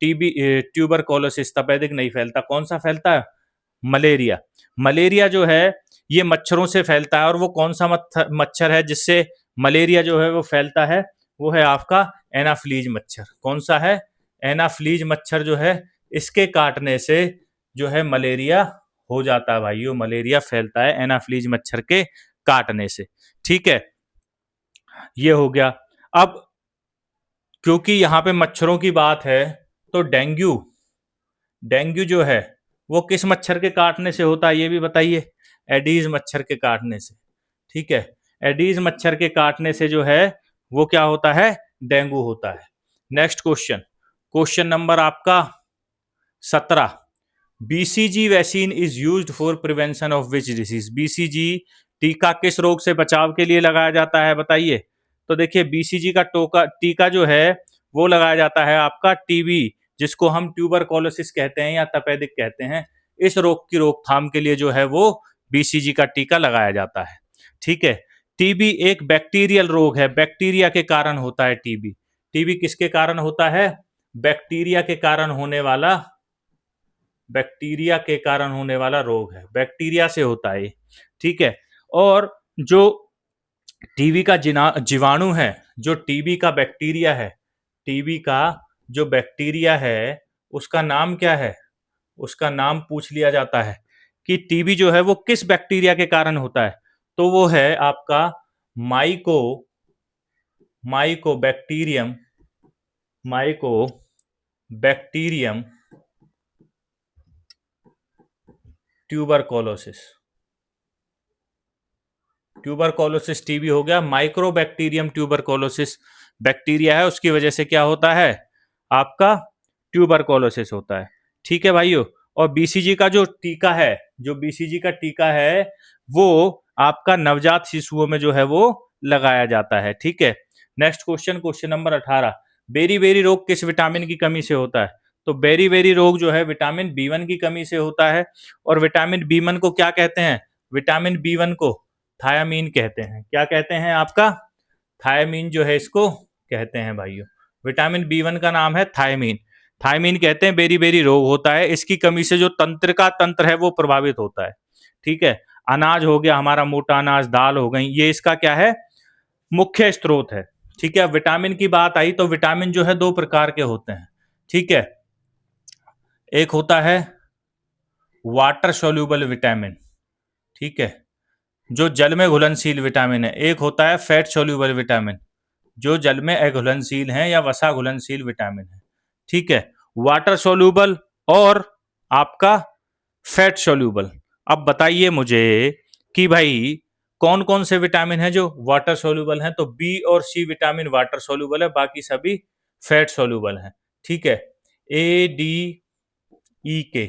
टीबी, ट्यूबरकुलोसिस, तपेदिक नहीं फैलता, कौन सा फैलता है, मलेरिया। मलेरिया जो है ये मच्छरों से फैलता है, और वो कौन सा मच्छर है जिससे मलेरिया जो है वो फैलता है, वो है आपका एनाफ्लीज मच्छर। कौन सा है, एनाफ्लीज मच्छर जो है, इसके काटने से जो है मलेरिया हो जाता है भाइयों, मलेरिया फैलता है एनाफ्लीज मच्छर के काटने से। ठीक है, ये हो गया। अब क्योंकि यहाँ पे मच्छरों की बात है, तो डेंगू, डेंगू जो है वो किस मच्छर के काटने से होता है, ये भी बताइए, एडीज मच्छर के काटने से। ठीक है, एडीज मच्छर के काटने से जो है वो क्या होता है, डेंगू होता है। नेक्स्ट क्वेश्चन, क्वेश्चन नंबर आपका 17, BCG vaccine is used for prevention of which disease. BCG टीका किस रोग से बचाव के लिए लगाया जाता है, बताइए। तो देखिए, बीसीजी का टीका जो है वो लगाया जाता है आपका टीबी, जिसको हम ट्यूबरकुलोसिस कहते हैं या तपेदिक कहते हैं, इस रोग की रोकथाम के लिए जो है वो बीसीजी का टीका लगाया जाता है। ठीक है, टीबी एक बैक्टीरियल रोग है, बैक्टीरिया के कारण होता है टीबी। टीबी किसके कारण होता है, बैक्टीरिया के कारण होने वाला, बैक्टीरिया के कारण होने वाला रोग है, बैक्टीरिया से होता है। ठीक है, और जो टीबी का जीवाणु है, जो टीबी का बैक्टीरिया है, टीबी का जो बैक्टीरिया है उसका नाम क्या है, उसका नाम पूछ लिया जाता है कि टीबी जो है वो किस बैक्टीरिया के कारण होता है, तो वो है आपका mycobacterium, mycobacterium tuberculosis, tuberculosis TB हो गया। माइक्रोबैक्टीरियम ट्यूबरकोलोसिस बैक्टीरिया है, उसकी वजह से क्या होता है आपका ट्यूबरकोलोसिस होता है। ठीक है भाइयों। और बीसीजी का जो टीका है, जो बीसीजी का टीका है वो आपका नवजात शिशुओं में जो है वो लगाया जाता है। ठीक है। Next question, question number 18, beriberi रोग किस विटामिन की कमी से होता है? तो बेरी बेरी रोग जो है विटामिन B1 की कमी से होता है। और विटामिन B1 को क्या कहते हैं? विटामिन B1 को थायामीन कहते हैं। क्या कहते हैं आपका? थायामीन जो है इसको कहते हैं भाइयों। विटामिन B1 का नाम है थायामीन। थायामीन कहते हैं बेरी बेरी रोग होता है, इसकी कमी से जो तंत्रिका तंत्र है वो प्रभावित होता है। ठीक है। अनाज हो गया हमारा, मोटा अनाज, दाल हो गई, ये इसका क्या है? मुख्य स्रोत है। ठीक है। विटामिन की बात आई तो विटामिन जो है दो प्रकार के होते हैं। ठीक है। एक होता है वाटर सोल्यूबल विटामिन, ठीक है, जो जल में घुलनशील विटामिन है। एक होता है फैट सोल्यूबल विटामिन, जो जल में अघुलनशील है या वसा घुलनशील विटामिन है। ठीक है। वाटर सोल्यूबल और आपका फैट सोल्यूबल। अब बताइए मुझे कि भाई कौन कौन से विटामिन है जो वाटर सोल्यूबल हैं? तो बी और सी विटामिन वाटर सोल्यूबल है, बाकी सभी फैट सोल्यूबल हैं। ठीक है। ए, डी, ई, के,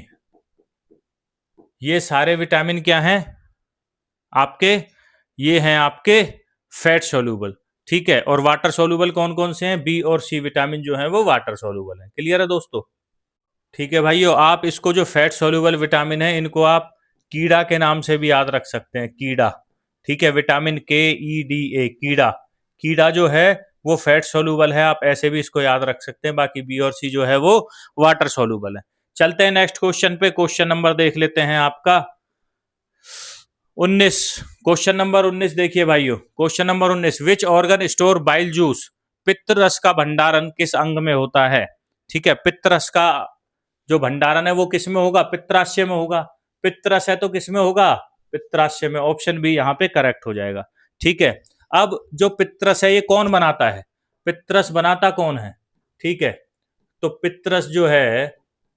ये सारे विटामिन क्या हैं आपके? ये हैं आपके फैट सोल्यूबल। ठीक है। और वाटर सोल्यूबल कौन कौन से हैं? बी और सी विटामिन जो है वो वाटर सोल्यूबल है। क्लियर है दोस्तों? ठीक है भाइयों, आप इसको जो फैट सोल्यूबल विटामिन है इनको आप कीड़ा के नाम से भी याद रख सकते हैं, कीड़ा। ठीक है। विटामिन KEDA, कीड़ा। कीड़ा जो है वो फैट सोल्यूबल है, आप ऐसे भी इसको याद रख सकते हैं। बाकी बी और सी जो है वो वाटर सोल्यूबल है। चलते हैं नेक्स्ट क्वेश्चन पे। क्वेश्चन नंबर देख लेते हैं आपका 19। क्वेश्चन नंबर 19 देखिए भाइयों। Question number 19, which organ store bile juice? पित्त रस का भंडारण किस अंग में होता है? ठीक है। पित्त रस का जो भंडारण है वो किस में होगा? पित्ताशय में होगा। पित्त रस है तो किस में होगा? पित्ताशय में। ऑप्शन बी यहाँ पे करेक्ट हो जाएगा। ठीक है। अब जो पित्त रस है ये कौन बनाता है? पित्त रस बनाता कौन है? ठीक है। तो पित्त रस जो है,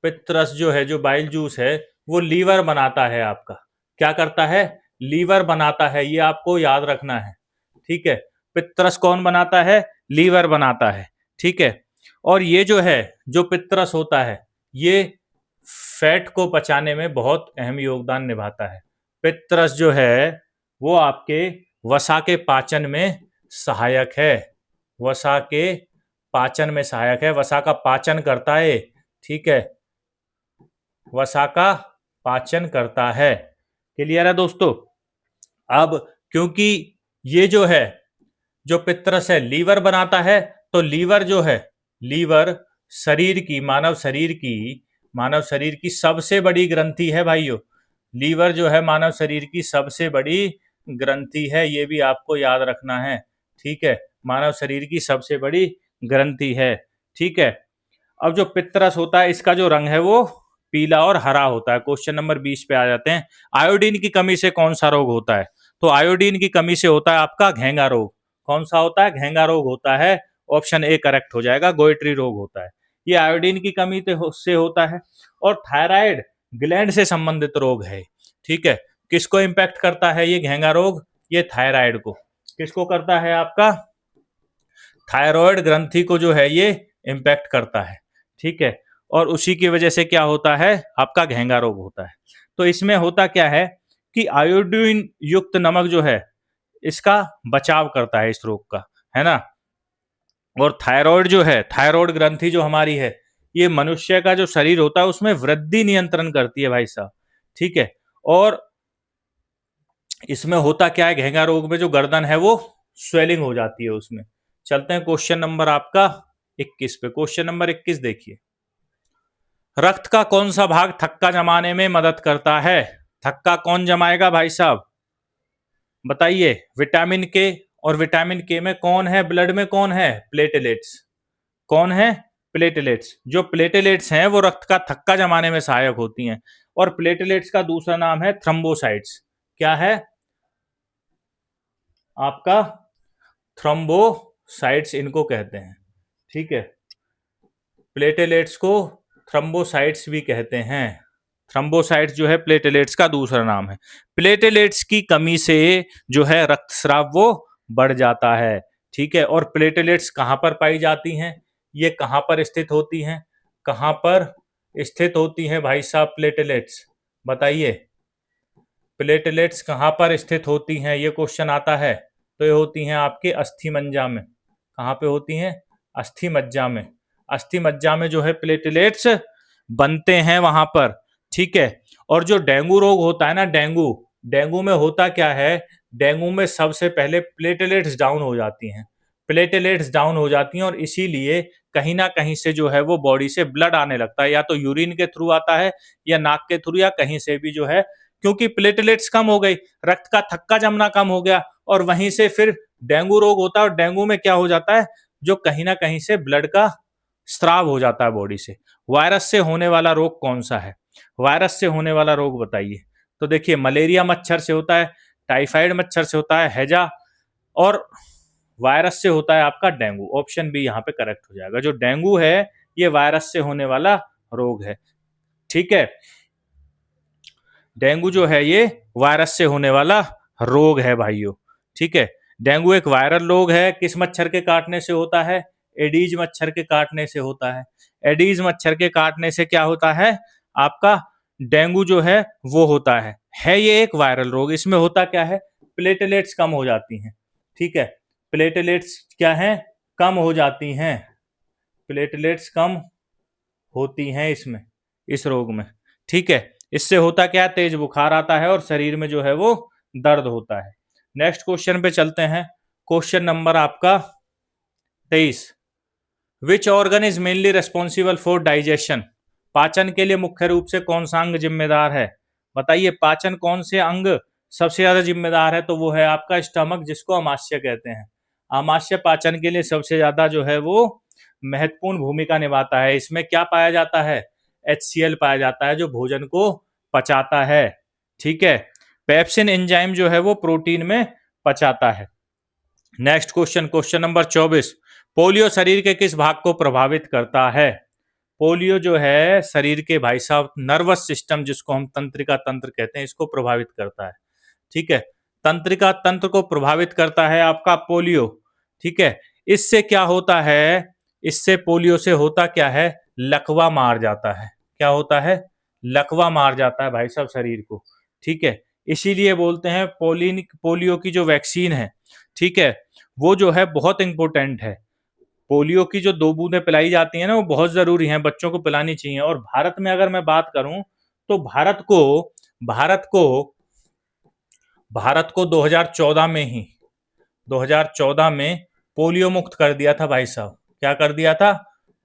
पित्त रस जो है, जो बाइल जूस है, वो लीवर बनाता है आपका। क्या करता है? लीवर बनाता है, ये आपको याद रखना है। ठीक है। पित्त रस कौन बनाता है? लीवर बनाता है। ठीक है। और ये जो है, जो पित्त रस होता है, ये फैट को पचाने में बहुत अहम योगदान निभाता है। पित्त रस जो है वो आपके वसा के पाचन में सहायक है। वसा के पाचन में सहायक है, वसा का पाचन करता है। ठीक है। वसा का पाचन करता है। क्लियर है दोस्तों? अब क्योंकि ये जो है, जो पित्त रस है, लीवर बनाता है, तो लीवर जो है, लीवर शरीर की, मानव शरीर की सबसे बड़ी ग्रंथि है भाइयों। लीवर जो है मानव शरीर की सबसे बड़ी ग्रंथि है, ये भी आपको याद रखना है। ठीक है। मानव शरीर की सबसे बड़ी ग्रंथि है। ठीक है। अब जो पित्त रस होता है इसका जो रंग है वो पीला और हरा होता है। क्वेश्चन नंबर 20 पे आ जाते हैं। आयोडीन की कमी से कौन सा रोग होता है? तो आयोडीन की कमी से होता है आपका घेंगा रोग। कौन सा होता है? घेंगा रोग होता है। ऑप्शन ए करेक्ट हो जाएगा, गोइट्री रोग होता है। ये आयोडीन की कमी से होता है। और थायराइड ग्लैंड से संबंधित रोग है। ठीक है। किसको इंपैक्ट करता है ये घेंगा रोग? ये थायराइड को। किसको करता है आपका? थायराइड ग्रंथि को जो है ये इंपैक्ट करता है। ठीक है। और उसी की वजह से क्या होता है? आपका घेंगा रोग होता है। तो इसमें होता क्या है कि आयोडीन युक्त नमक जो है इसका बचाव करता है इस रोग का, है ना। और थायराइड जो है, थायराइड ग्रंथि जो हमारी है, ये मनुष्य का जो शरीर होता है उसमें वृद्धि नियंत्रण करती है भाई साहब। ठीक है। और इसमें होता क्या है, घेंगा रोग में जो गर्दन है वो स्वेलिंग हो जाती है उसमें। चलते हैं क्वेश्चन नंबर आपका 21 पे। क्वेश्चन नंबर 21 देखिए। रक्त का कौन सा भाग थक्का जमाने में मदद करता है? थक्का कौन जमाएगा भाई साहब? बताइए। विटामिन के, और विटामिन के में कौन है? ब्लड में कौन है? प्लेटलेट्स। कौन है? प्लेटलेट्स। जो प्लेटलेट्स हैं वो रक्त का थक्का जमाने में सहायक होती हैं। और प्लेटलेट्स का दूसरा नाम है थ्रम्बोसाइट्स। क्या है आपका? थ्रोम्बोसाइट्स इनको कहते हैं। ठीक है। प्लेटेलेट्स को थ्रम्बोसाइट्स भी कहते हैं। थ्रम्बोसाइट्स जो है प्लेटेलेट्स का दूसरा नाम है। प्लेटेलेट्स की कमी से जो है रक्तस्राव वो बढ़ जाता है। ठीक है, और प्लेटेलेट्स कहाँ पर पाई जाती हैं, ये कहाँ पर स्थित होती हैं, कहाँ पर स्थित होती हैं भाई साहब प्लेटेलेट्स, बताइए। प्लेटेलेट्स कहाँ पर स्थित होती हैं, ये क्वेश्चन आता है। तो ये होती हैं आपके अस्थि मज्जा में। कहाँ पे होती हैं, अस्थि मज्जा में। अस्थि मज्जा में जो है प्लेटेलेट्स बनते हैं वहां पर। ठीक है, और जो डेंगू रोग होता है ना, डेंगू में होता क्या है, डेंगू में सबसे पहले प्लेटेलेट्स डाउन हो जाती हैं। प्लेटेलेट्स डाउन हो जाती हैं और इसीलिए कहीं ना कहीं से जो है वो बॉडी से ब्लड आने लगता है, या तो यूरिन के थ्रू आता है या नाक के थ्रू या कहीं से भी जो है, क्योंकि प्लेटेलेट्स कम हो गई, रक्त का थक्का जमना कम हो गया, और वहीं से फिर डेंगू रोग होता है। और डेंगू में क्या हो जाता है, जो कहीं ना कहीं से ब्लड का स्राव हो जाता है बॉडी से। वायरस से होने वाला रोग कौन सा है, वायरस से होने वाला रोग बताइए। तो देखिए, मलेरिया मच्छर से होता है, टाइफाइड मच्छर से होता है हैजा, और वायरस से होता है आपका डेंगू। ऑप्शन बी यहाँ पे करेक्ट हो जाएगा। जो डेंगू है ये वायरस से होने वाला रोग है। ठीक है, डेंगू जो है ये वायरस से होने वाला रोग है भाइयों। ठीक है, डेंगू एक वायरल रोग है। किस मच्छर के काटने से होता है, एडीज मच्छर के काटने से होता है। एडीज मच्छर के काटने से क्या होता है, आपका डेंगू जो है वो होता है ये एक वायरल रोग। इसमें होता क्या है, प्लेटलेट्स कम हो जाती हैं। ठीक है, प्लेटलेट्स क्या है, कम हो जाती हैं। प्लेटलेट्स कम होती हैं इसमें, इस रोग में। ठीक है, इससे होता क्या, तेज बुखार आता है और शरीर में जो है वो दर्द होता है। नेक्स्ट क्वेश्चन पे चलते हैं। क्वेश्चन नंबर आपका 23। Which organ is mainly responsible for digestion. पाचन के लिए मुख्य रूप से कौन सा अंग जिम्मेदार है, बताइए। पाचन कौन से अंग सबसे ज्यादा जिम्मेदार है, तो वो है आपका स्टमक, जिसको अमाशय कहते हैं। अमाशय पाचन के लिए सबसे ज्यादा जो है वो महत्वपूर्ण भूमिका निभाता है। इसमें क्या पाया जाता है, HCl पाया जाता है, जो भोजन को पचाता है। ठीक है, पेप्सिन एंजाइम जो है वो प्रोटीन में पचाता है। Next question, question number 24। Polio शरीर के किस भाग को प्रभावित करता है। पोलियो जो है शरीर के भाई साहब नर्वस सिस्टम, जिसको हम तंत्रिका तंत्र कहते हैं, इसको प्रभावित करता है। ठीक है, तंत्रिका तंत्र को प्रभावित करता है आपका पोलियो। ठीक है, इससे क्या होता है, इससे पोलियो से होता क्या है, लकवा मार जाता है। क्या होता है, लकवा मार जाता है भाई साहब शरीर को। ठीक है, इसीलिए बोलते हैं पोलियो की जो वैक्सीन है, ठीक है, वो जो है बहुत इंपॉर्टेंट है। पोलियो की जो 2 बूंदें पिलाई जाती हैं ना, वो बहुत जरूरी हैं, बच्चों को पिलानी चाहिए। और भारत में अगर मैं बात करूं तो भारत को 2014 में पोलियो मुक्त कर दिया था भाई साहब। क्या कर दिया था,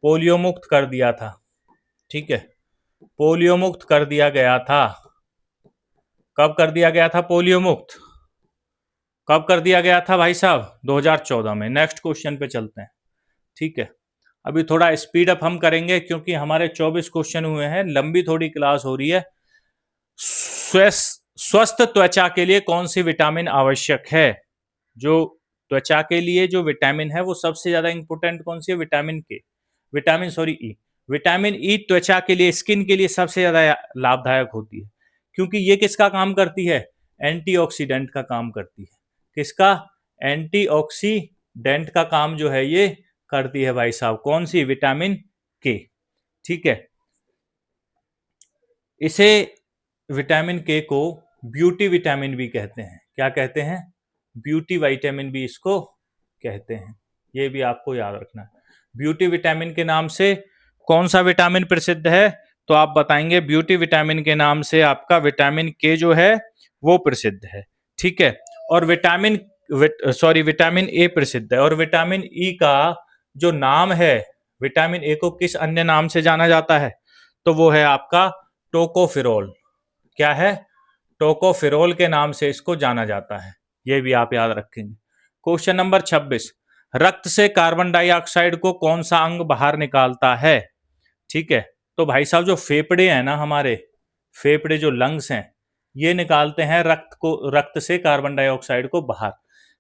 पोलियो मुक्त कर दिया था। ठीक है, पोलियो मुक्त कर दिया गया था। कब कर दिया गया था पोलियो मुक्त, कब कर दिया गया था भाई साहब, 2014 में। नेक्स्ट क्वेश्चन पे चलते हैं। ठीक है, अभी थोड़ा स्पीड अप हम करेंगे क्योंकि हमारे 24 क्वेश्चन हुए हैं, लंबी थोड़ी क्लास हो रही है। स्वस्थ त्वचा के लिए कौन सी विटामिन आवश्यक है। जो त्वचा के लिए जो विटामिन है वो सबसे ज्यादा इंपॉर्टेंट कौन सी है, विटामिन ई त्वचा के लिए, स्किन के लिए सबसे ज्यादा लाभदायक होती है, क्योंकि ये किसका काम करती है, एंटीऑक्सीडेंट का काम करती है। किसका, एंटीऑक्सीडेंट का काम जो है ये करती है भाई साहब। कौन सी, विटामिन के। ठीक है, इसे विटामिन के को ब्यूटी विटामिन भी कहते हैं। क्या कहते हैं, ब्यूटी विटामिन भी इसको कहते हैं। ये भी आपको याद रखना है। ब्यूटी विटामिन के नाम से कौन सा विटामिन प्रसिद्ध है, तो आप बताएंगे ब्यूटी विटामिन के नाम से आपका विटामिन के जो है वो प्रसिद्ध है। ठीक है, और विटामिन ए प्रसिद्ध है। और विटामिन ई का जो नाम है, विटामिन ए को किस अन्य नाम से जाना जाता है, तो वो है आपका टोकोफेरोल। क्या है, टोकोफेरोल के नाम से इसको जाना जाता है। ये भी आप याद रखेंगे। Question number 26। रक्त से कार्बन डाइऑक्साइड को कौन सा अंग बाहर निकालता है। ठीक है, तो भाई साहब जो फेफड़े हैं ना, हमारे फेफड़े जो लंग्स हैं, ये निकालते हैं रक्त से कार्बन डाइऑक्साइड को बाहर।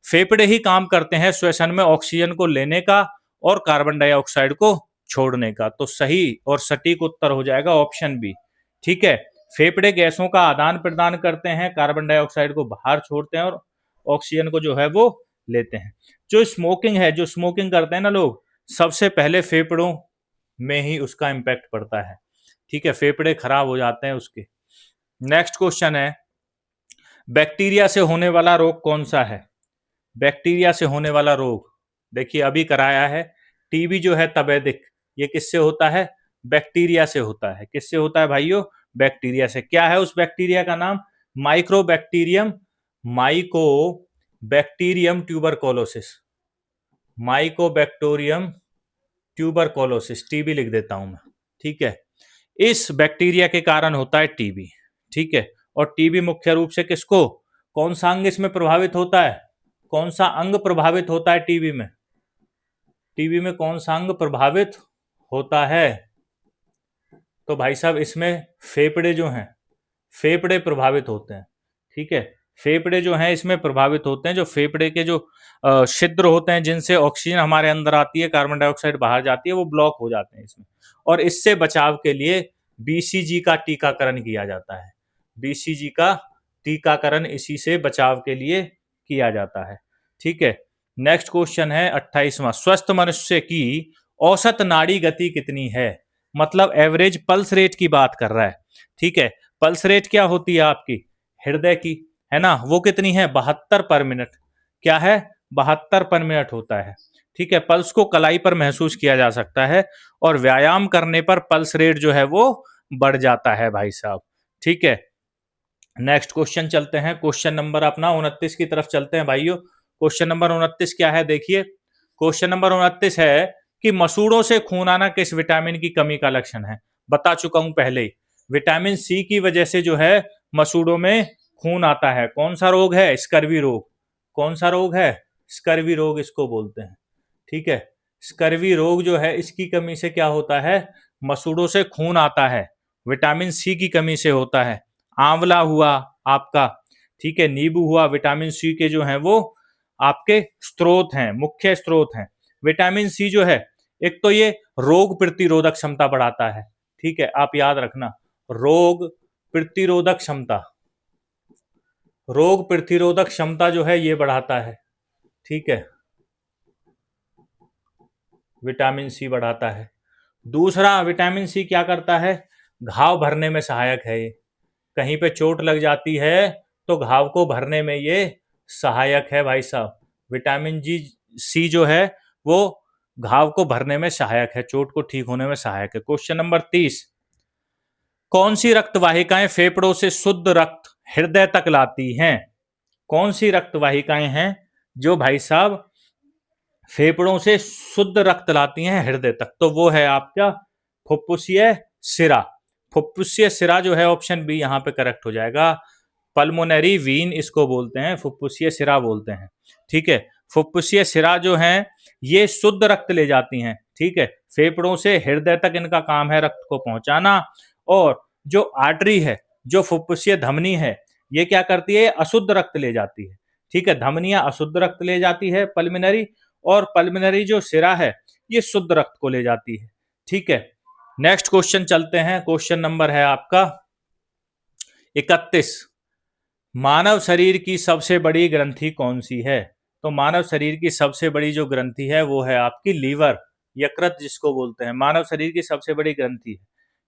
फेफड़े ही काम करते हैं श्वसन में ऑक्सीजन को लेने का और कार्बन डाइऑक्साइड को छोड़ने का। तो सही और सटीक उत्तर हो जाएगा ऑप्शन बी। ठीक है, फेफड़े गैसों का आदान प्रदान करते हैं, कार्बन डाइऑक्साइड को बाहर छोड़ते हैं और ऑक्सीजन को जो है वो लेते हैं। जो स्मोकिंग है, जो स्मोकिंग करते हैं ना लोग, सबसे पहले फेफड़ों में ही उसका इम्पैक्ट पड़ता है। ठीक है, फेफड़े खराब हो जाते हैं उसके। नेक्स्ट क्वेश्चन है, बैक्टीरिया से होने वाला रोग कौन सा है? बैक्टीरिया से होने वाला रोग, देखिए अभी कराया है, टीबी जो है तपेदिक, ये किससे होता है? बैक्टीरिया से होता है। किससे होता है भाइयों? बैक्टीरिया से। क्या है उस बैक्टीरिया का नाम? Mycobacterium, Mycobacterium tuberculosis, Mycobacterium tuberculosis, TB लिख देता हूं मैं। ठीक है, इस बैक्टीरिया के कारण होता है टीबी। ठीक है, और टीबी मुख्य रूप से किसको, कौन सा अंग इसमें प्रभावित होता है? कौन सा अंग प्रभावित होता है टीबी में? टीबी में कौन सा अंग प्रभावित होता है? तो भाई साहब इसमें फेफड़े जो हैं, फेफड़े प्रभावित होते हैं। ठीक है, फेफड़े जो हैं इसमें प्रभावित होते हैं। जो फेफड़े के जो छिद्र होते हैं जिनसे ऑक्सीजन हमारे अंदर आती है, कार्बन डाइऑक्साइड बाहर जाती है, वो ब्लॉक हो जाते हैं इसमें। और इससे बचाव के लिए बीसीजी का टीकाकरण किया जाता है। बीसीजी का टीकाकरण इसी से बचाव के लिए किया जाता है। ठीक है, नेक्स्ट क्वेश्चन है 28वां, स्वस्थ मनुष्य की औसत नाड़ी गति कितनी है? मतलब एवरेज पल्स रेट की बात कर रहा है। ठीक है, पल्स रेट क्या होती है आपकी? हृदय की, है ना, वो कितनी है? 72 पर मिनट। क्या है? 72 पर मिनट होता है। ठीक है, पल्स को कलाई पर महसूस किया जा सकता है और व्यायाम करने पर पल्स रेट जो है वो बढ़ जाता है भाई साहब। ठीक है, नेक्स्ट क्वेश्चन चलते हैं, क्वेश्चन नंबर अपना 29 की तरफ चलते हैं भाइयों। क्वेश्चन नंबर 29 क्या है? देखिए, क्वेश्चन नंबर 29 है कि मसूड़ों से खून आना किस विटामिन की कमी का लक्षण है? बता चुका हूं पहले ही, विटामिन सी की वजह से जो है मसूड़ों में खून आता है। कौन सा रोग है? स्कर्वी रोग। कौन सा रोग है? स्कर्वी रोग इसको बोलते हैं। ठीक है, स्कर्वी रोग जो है इसकी कमी से क्या होता है? मसूड़ों से खून आता है, विटामिन सी की कमी से होता है। आंवला हुआ आपका, ठीक है, नींबू हुआ, विटामिन सी के जो हैं वो आपके स्रोत हैं, मुख्य स्रोत हैं। विटामिन सी जो है, एक तो ये रोग प्रतिरोधक क्षमता बढ़ाता है। ठीक है, आप याद रखना, रोग प्रतिरोधक क्षमता, रोग प्रतिरोधक क्षमता जो है ये बढ़ाता है। ठीक है, विटामिन सी बढ़ाता है। दूसरा, विटामिन सी क्या करता है? घाव भरने में सहायक है ये। कहीं पे चोट लग जाती है तो घाव को भरने में ये सहायक है भाई साहब। विटामिन सी जो है वो घाव को भरने में सहायक है, चोट को ठीक होने में सहायक है। क्वेश्चन नंबर 30, कौन सी रक्त वाहिकाएं फेफड़ों से शुद्ध रक्त हृदय तक लाती हैं? कौन सी रक्त वाहिकाएं हैं जो भाई साहब फेफड़ों से शुद्ध रक्त लाती हैं हृदय तक? तो वो है आपका फुफ्फुसीय सिरा। फुफ्फुसीय सिरा जो है ऑप्शन बी यहाँ पे करेक्ट हो जाएगा। पल्मोनरी वीन इसको बोलते हैं, फुफ्फुसीय सिरा बोलते हैं। ठीक है, फुफ्फुसीय सिरा जो हैं ये शुद्ध रक्त ले जाती हैं। ठीक है, फेफड़ों से हृदय तक इनका काम है रक्त को पहुंचाना। और जो आर्टरी है, जो फुफ्फुसीय धमनी है, ये क्या करती है? अशुद्ध रक्त ले जाती है। ठीक है, धमनियां अशुद्ध रक्त ले जाती है पल्मोनरी, और पल्मोनरी जो सिरा है ये शुद्ध रक्त को ले जाती है। ठीक है, नेक्स्ट क्वेश्चन चलते हैं, क्वेश्चन नंबर है आपका 31, मानव शरीर की सबसे बड़ी ग्रंथि कौन सी है? तो मानव शरीर की सबसे बड़ी जो ग्रंथि है वो है आपकी लीवर, यकृत जिसको बोलते हैं, मानव शरीर की सबसे बड़ी ग्रंथि है।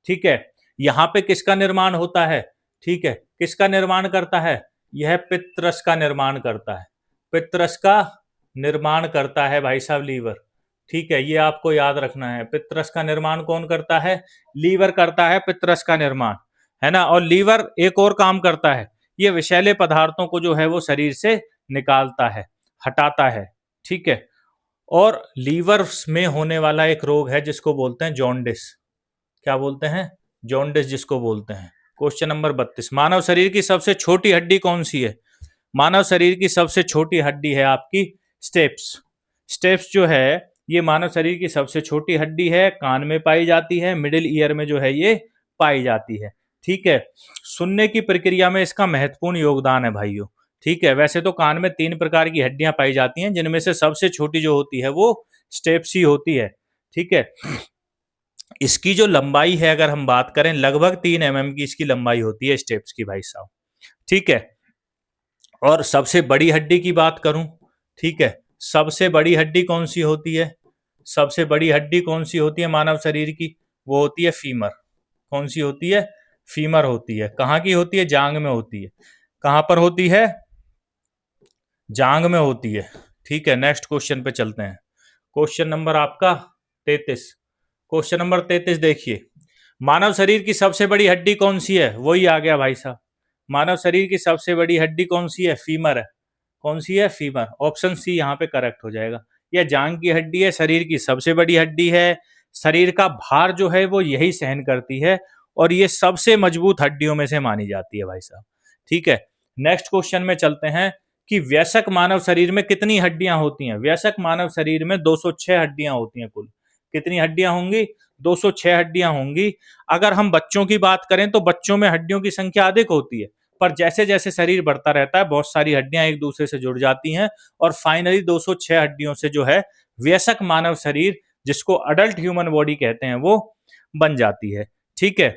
ठीक है, यहाँ पे किसका निर्माण होता है? ठीक है, किसका निर्माण करता है? यह पित्तरस का निर्माण करता है, पित्तरस का निर्माण करता है भाई साहब लीवर। ठीक है, ये आपको याद रखना है, पित्तरस का निर्माण कौन करता है? लीवर करता है पित्तरस का निर्माण, है ना। और लीवर एक और काम करता है, ये विषैले पदार्थों को जो है वो शरीर से निकालता है, हटाता है। ठीक है, और लीवर में होने वाला एक रोग है जिसको बोलते हैं जॉन्डिस। क्या बोलते हैं? जॉन्डिस जिसको बोलते हैं। क्वेश्चन नंबर 32, मानव शरीर की सबसे छोटी हड्डी कौन सी है? मानव शरीर की सबसे छोटी हड्डी है आपकी स्टेप्स। स्टेप्स जो है ये मानव शरीर की सबसे छोटी हड्डी है, कान में पाई जाती है, मिडिल ईयर में जो है ये पाई जाती है। ठीक है, सुनने की प्रक्रिया में इसका महत्वपूर्ण योगदान है भाइयों। ठीक है, वैसे तो कान में 3 प्रकार की हड्डियां पाई जाती हैं, जिनमें से सबसे छोटी जो होती है वो स्टेप्स ही होती है। ठीक है, इसकी जो लंबाई है अगर हम बात करें लगभग 3 mm की इसकी लंबाई होती है स्टेप्स की भाई साहब। ठीक है, और सबसे बड़ी हड्डी की बात करूं, ठीक है, सबसे बड़ी हड्डी कौन सी होती है? सबसे बड़ी हड्डी कौन सी होती है मानव शरीर की? वो होती है फीमर। कौन सी होती है? फीमर होती है। कहाँ की होती है? जांग में होती है। कहाँ पर होती है? जांग में होती है। ठीक है, नेक्स्ट क्वेश्चन पे चलते हैं। क्वेश्चन नंबर आपका 33। क्वेश्चन नंबर 33 देखिए, मानव शरीर की सबसे बड़ी हड्डी कौन सी है? वही आ गया भाई साहब। मानव शरीर की सबसे बड़ी हड्डी कौन सी है? फीमर है। कौन सी है? फीमर। ऑप्शन सी यहाँ पे करेक्ट हो जाएगा। यह जांग की हड्डी है, शरीर की सबसे बड़ी हड्डी है। शरीर का भार जो है वो यही सहन करती है और ये सबसे मजबूत हड्डियों में से मानी जाती है भाई साहब। ठीक है, नेक्स्ट क्वेश्चन में चलते हैं कि वयस्क मानव शरीर में कितनी हड्डियां होती हैं? वयस्क मानव शरीर में 206 हड्डियां होती हैं कुल। कितनी हड्डियां होंगी? 206 हड्डियां होंगी। अगर हम बच्चों की बात करें तो बच्चों में हड्डियों की संख्या अधिक होती है, पर जैसे जैसे शरीर बढ़ता रहता है बहुत सारी हड्डियां एक दूसरे से जुड़ जाती हैं और फाइनली 206 हड्डियों से जो है वयस्क मानव शरीर, जिसको अडल्ट ह्यूमन बॉडी कहते हैं, वो बन जाती है। ठीक है,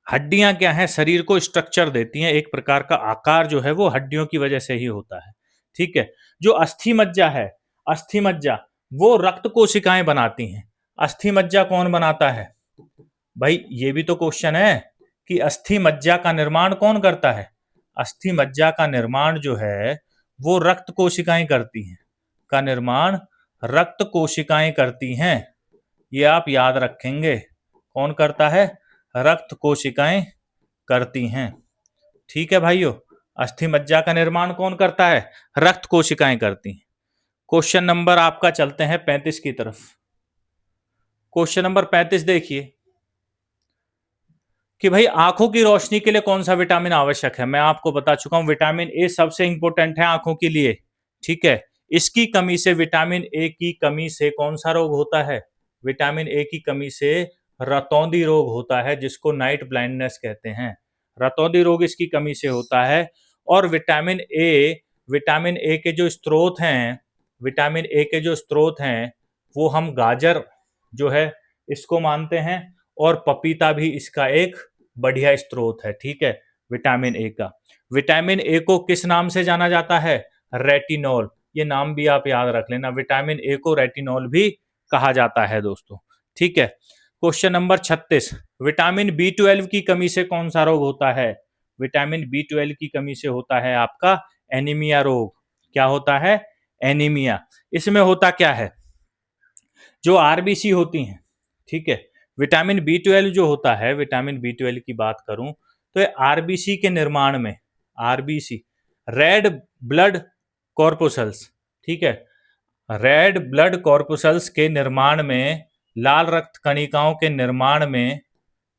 हड्डियां क्या है? शरीर को स्ट्रक्चर देती हैं, एक प्रकार का आकार जो है वो हड्डियों की वजह से ही होता है। ठीक है, जो अस्थि मज्जा है, अस्थि मज्जा वो रक्त कोशिकाएं बनाती हैं। अस्थि मज्जा कौन बनाता है? भाई ये भी तो क्वेश्चन है कि अस्थि मज्जा का निर्माण कौन करता है? अस्थि मज्जा का निर्माण जो है वो रक्त कोशिकाएं करती हैं। का निर्माण रक्त कोशिकाएं करती हैं। ये आप याद रखेंगे। कौन करता है? रक्त कोशिकाएं करती हैं। ठीक है भाइयों, अस्थि मज्जा का निर्माण कौन करता है? रक्त कोशिकाएं करती हैं। क्वेश्चन नंबर आपका चलते हैं 35 की तरफ। क्वेश्चन नंबर 35 देखिए कि भाई आंखों की रोशनी के लिए कौन सा विटामिन आवश्यक है? मैं आपको बता चुका हूं, विटामिन ए सबसे इंपॉर्टेंट है आंखों के लिए। ठीक है, इसकी कमी से, विटामिन ए की कमी से कौन सा रोग होता है? विटामिन ए की कमी से रतौंधी रोग होता है, जिसको नाइट ब्लाइंडनेस कहते हैं। रतौंधी रोग इसकी कमी से होता है। और विटामिन ए के जो स्रोत हैं, विटामिन ए के जो स्रोत हैं वो हम गाजर जो है इसको मानते हैं, और पपीता भी इसका एक बढ़िया स्रोत है। ठीक है, विटामिन ए का। विटामिन ए को किस नाम से जाना जाता है? रेटिनॉल। ये नाम भी आप याद रख लेना, विटामिन ए को रेटिनॉल भी कहा जाता है दोस्तों। ठीक है, क्वेश्चन नंबर 36, विटामिन B12 की कमी से कौन सा रोग होता है? विटामिन B12 की कमी से होता है आपका एनीमिया रोग। क्या होता है? एनीमिया। इसमें होता क्या है? जो आरबीसी होती हैं, ठीक है, विटामिन B12 जो होता है, विटामिन B12 की बात करूं तो ये आरबीसी के निर्माण में, आरबीसी रेड ब्लड कॉर्पुसल्स, ठीक है, रेड ब्लड कॉर्पुसल्स के निर्माण में, लाल रक्त कणिकाओं के निर्माण में,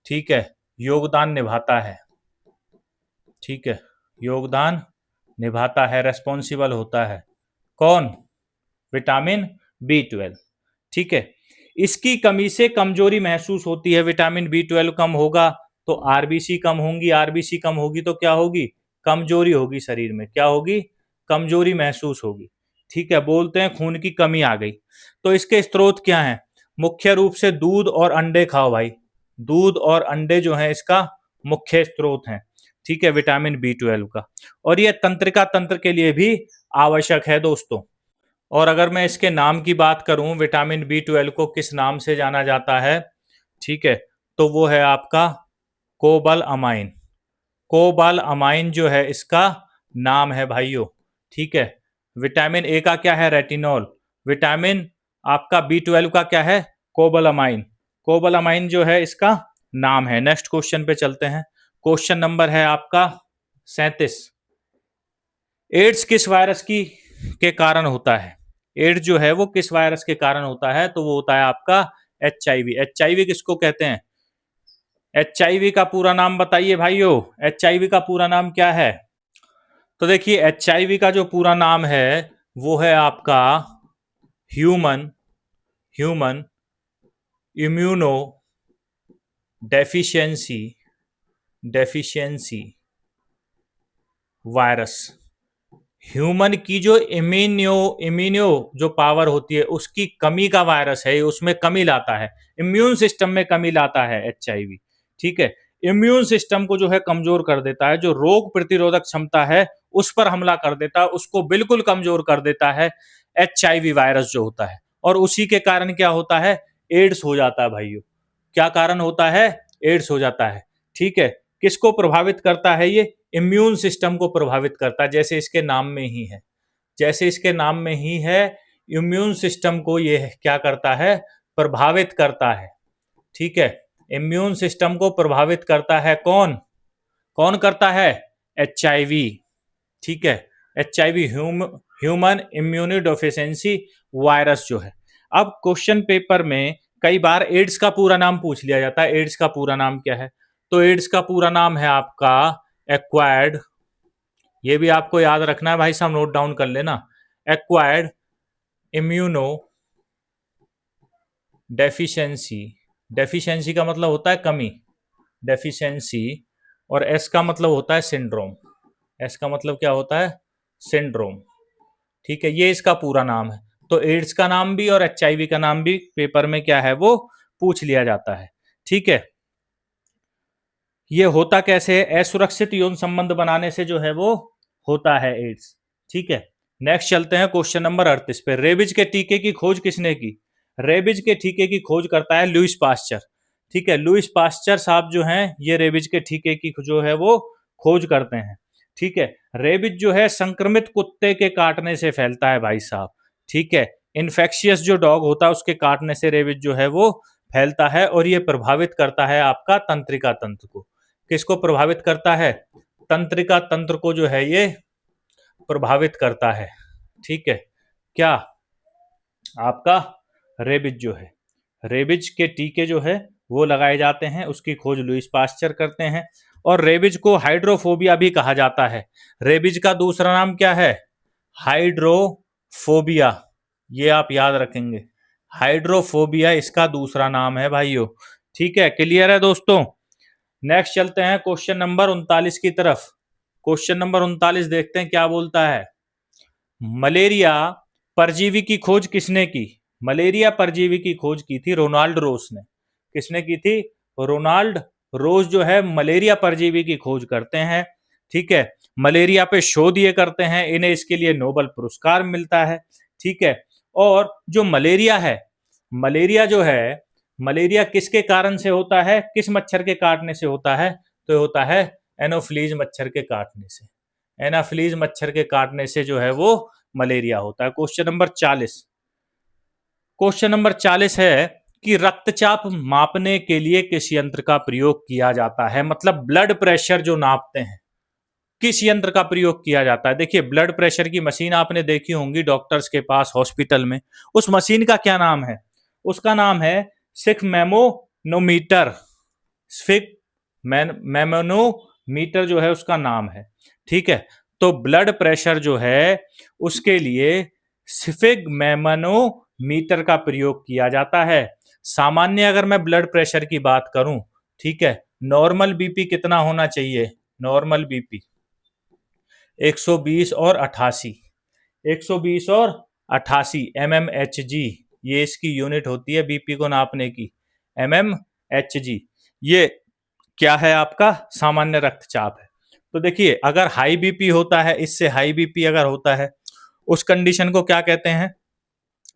ठीक है, योगदान निभाता है। ठीक है, योगदान निभाता है, रेस्पॉन्सिबल होता है। कौन? Vitamin B12। ठीक है, इसकी कमी से कमजोरी महसूस होती है। विटामिन B12 कम होगा तो आरबीसी कम होंगी, आरबीसी कम होगी तो क्या होगी? कमजोरी होगी शरीर में। क्या होगी? कमजोरी महसूस होगी। ठीक है, बोलते हैं खून की कमी आ गई। तो इसके स्रोत क्या हैं? मुख्य रूप से दूध और अंडे खाओ भाई। दूध और अंडे जो है इसका मुख्य स्रोत हैं। ठीक है, विटामिन B12 का। और यह तंत्रिका तंत्र के लिए भी आवश्यक है दोस्तों। और अगर मैं इसके नाम की बात करूं, विटामिन B12 को किस नाम से जाना जाता है? ठीक है, तो वो है आपका कोबालामाइन। कोबालामाइन जो है इसका नाम है भाइयों। ठीक है, विटामिन ए का क्या है? रेटिनॉल। विटामिन आपका B12 का क्या है? कोबालामाइन। कोबालामाइन जो है इसका नाम है। नेक्स्ट क्वेश्चन पे चलते हैं। क्वेश्चन नंबर है आपका 37। एड्स किस वायरस की के कारण होता है? एड्स जो है वो किस वायरस के कारण होता है? तो वो होता है आपका HIV। HIV किसको कहते हैं? HIV का पूरा नाम बताइए भाइयों। HIV का पूरा नाम क्या है? तो देखिए, HIV का जो पूरा नाम है वो है आपका human immuno deficiency virus. Human की जो इम्यूनो जो पावर होती है उसकी कमी का वायरस है, उसमें कमी लाता है, इम्यून सिस्टम में कमी लाता है HIV। ठीक है, इम्यून सिस्टम को जो है कमजोर कर देता है, जो रोग प्रतिरोधक क्षमता है उस पर हमला कर देता है, उसको बिल्कुल कमजोर कर देता है HIV वायरस जो होता है। और उसी के कारण क्या होता है, एड्स हो जाता है भाइयों। क्या कारण होता है, एड्स हो जाता है। ठीक है, किसको प्रभावित करता है ये, इम्यून सिस्टम को प्रभावित करता है, जैसे इसके नाम में ही है, जैसे इसके नाम में ही है, इम्यून सिस्टम को ये क्या करता है, प्रभावित करता है। ठीक है, इम्यून सिस्टम को प्रभावित करता है कौन, कौन करता है, HIV। ठीक है, HIV human immuno deficiency virus जो है। अब क्वेश्चन पेपर में कई बार एड्स का पूरा नाम पूछ लिया जाता है, एड्स का पूरा नाम क्या है, तो एड्स का पूरा नाम है आपका एक्वायर्ड, ये भी आपको याद रखना है भाई साहब, नोट डाउन कर लेना, एक्वायर्ड इम्यूनो डेफिशिएंसी। डेफिशिएंसी का मतलब होता है कमी, डेफिशिएंसी, और एस का मतलब होता है सिंड्रोम, एस का मतलब क्या होता है, सिंड्रोम। ठीक है, ये इसका पूरा नाम है। तो एड्स का नाम भी और HIV का नाम भी पेपर में क्या है वो पूछ लिया जाता है। ठीक है, ये होता कैसे है, असुरक्षित यौन संबंध बनाने से जो है वो होता है एड्स। ठीक है, नेक्स्ट चलते हैं क्वेश्चन नंबर 38 पे। रेबीज के टीके की खोज किसने की, रेबीज के टीके की खोज करता है लुईस पास्चर। ठीक है, लुईस पास्चर साहब जो हैं ये रेबीज के टीके की जो है वो खोज करते हैं। ठीक है, रेबीज जो है संक्रमित कुत्ते के काटने से फैलता है भाई साहब। ठीक है, इन्फेक्शियस जो डॉग होता है उसके काटने से रेबीज जो है वो फैलता है, और ये प्रभावित करता है आपका तंत्रिका तंत्र को। किसको प्रभावित करता है, तंत्रिका तंत्र को जो है ये प्रभावित करता है। ठीक है, क्या, आपका रेबीज जो है, रेबीज के टीके जो है वो लगाए जाते हैं, उसकी खोज लुईस पास्चर करते हैं। और रेबीज को हाइड्रोफोबिया भी कहा जाता है। रेबीज का दूसरा नाम क्या है, हाइड्रोफोबिया, ये आप याद रखेंगे, हाइड्रोफोबिया इसका दूसरा नाम है भाइयों। ठीक है, क्लियर है दोस्तों। नेक्स्ट चलते हैं क्वेश्चन नंबर 39 की तरफ। क्वेश्चन नंबर 39 देखते हैं क्या बोलता है। मलेरिया परजीवी की खोज किसने की, मलेरिया परजीवी की खोज की थी रोनाल्ड रोस ने। किसने की थी, रोनाल्ड रोस जो है मलेरिया परजीवी की खोज करते हैं। ठीक है, मलेरिया पे शोध ये करते हैं, इन्हें इसके लिए नोबेल पुरस्कार मिलता है। ठीक है, और जो मलेरिया है, मलेरिया जो है, मलेरिया किसके कारण से होता है, किस मच्छर के काटने से होता है, तो होता है एनोफ्लीज मच्छर के काटने से। एनाफ्लीज मच्छर के काटने से जो है वो मलेरिया होता है। क्वेश्चन नंबर 40, क्वेश्चन नंबर 40 है कि रक्तचाप मापने के लिए किस यंत्र का प्रयोग किया जाता है, मतलब ब्लड प्रेशर जो नापते हैं किस यंत्र का प्रयोग किया जाता है। देखिए, ब्लड प्रेशर की मशीन आपने देखी होंगी डॉक्टर्स के पास हॉस्पिटल में, उस मशीन का क्या नाम है, उसका नाम है स्फिग्मेमोनोमीटर, स्फिग्मेमोनोमीटर जो है उसका नाम है। ठीक है, तो ब्लड प्रेशर जो है उसके लिए स्फिग्मेमोनोमीटर का प्रयोग किया जाता है। सामान्य अगर मैं ब्लड प्रेशर की बात करूं, ठीक है, नॉर्मल बीपी कितना होना चाहिए, नॉर्मल बीपी 120 और 88, 120 और 88 mmHg, ये इसकी यूनिट होती है बीपी को नापने की, mmHg। ये क्या है, आपका सामान्य रक्तचाप है। तो देखिए, अगर हाई बीपी होता है, इससे हाई बीपी अगर होता है, उस कंडीशन को क्या कहते हैं,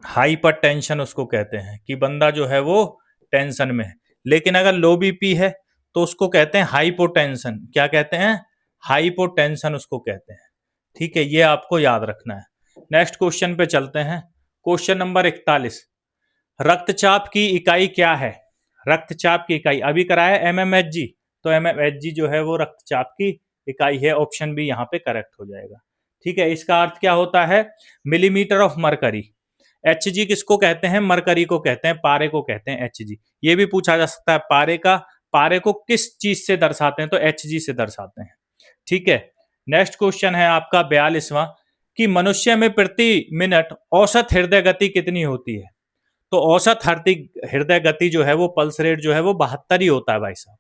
हाइपर टेंशन उसको कहते हैं, कि बंदा जो है वो टेंशन में है। लेकिन अगर लो बीपी है तो उसको कहते हैं हाइपोटेंशन, क्या कहते हैं, हाइपोटेंशन उसको कहते हैं। ठीक है, ये आपको याद रखना है। नेक्स्ट क्वेश्चन पे चलते हैं, क्वेश्चन नंबर 41, रक्तचाप की इकाई क्या है, रक्तचाप की इकाई अभी कराया mmHg, तो mmHg जो है वो रक्तचाप की इकाई है, ऑप्शन बी यहाँ पे करेक्ट हो जाएगा। ठीक है, इसका अर्थ क्या होता है, मिलीमीटर ऑफ मरकरी। Hg किसको कहते हैं, मरकरी को कहते हैं, पारे को कहते हैं Hg। ये भी पूछा जा सकता है पारे का, पारे को किस चीज से दर्शाते हैं, तो Hg से दर्शाते हैं। ठीक है, नेक्स्ट क्वेश्चन है आपका 42वां, कि मनुष्य में प्रति मिनट औसत हृदय गति कितनी होती है। तो औसत हृदय गति जो है वो पल्स रेट जो है वो 72 ही होता है भाई साहब,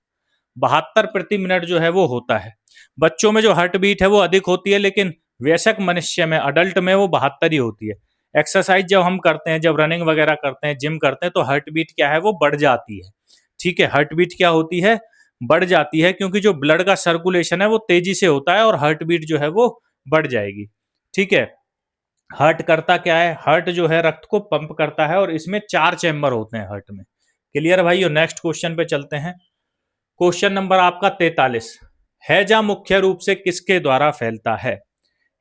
72 प्रति मिनट जो है वो होता है। बच्चों में जो हार्ट बीट है वो अधिक होती है, लेकिन वयस्क मनुष्य में, अडल्ट में वो 72 ही होती है। एक्सरसाइज जब हम करते हैं, जब रनिंग वगैरह करते हैं, जिम करते हैं, तो हार्ट बीट क्या है, वो बढ़ जाती है। ठीक है, हार्ट बीट क्या होती है, बढ़ जाती है, क्योंकि जो ब्लड का सर्कुलेशन है वो तेजी से होता है और हार्ट बीट जो है वो बढ़ जाएगी। ठीक है, हार्ट करता क्या है, हार्ट जो है रक्त को पंप करता है और इसमें 4 चैम्बर होते हैं हार्ट में। क्लियर भाइयों? नेक्स्ट क्वेश्चन पे चलते हैं। क्वेश्चन नंबर आपका 43। हैजा मुख्य रूप से किसके द्वारा फैलता है?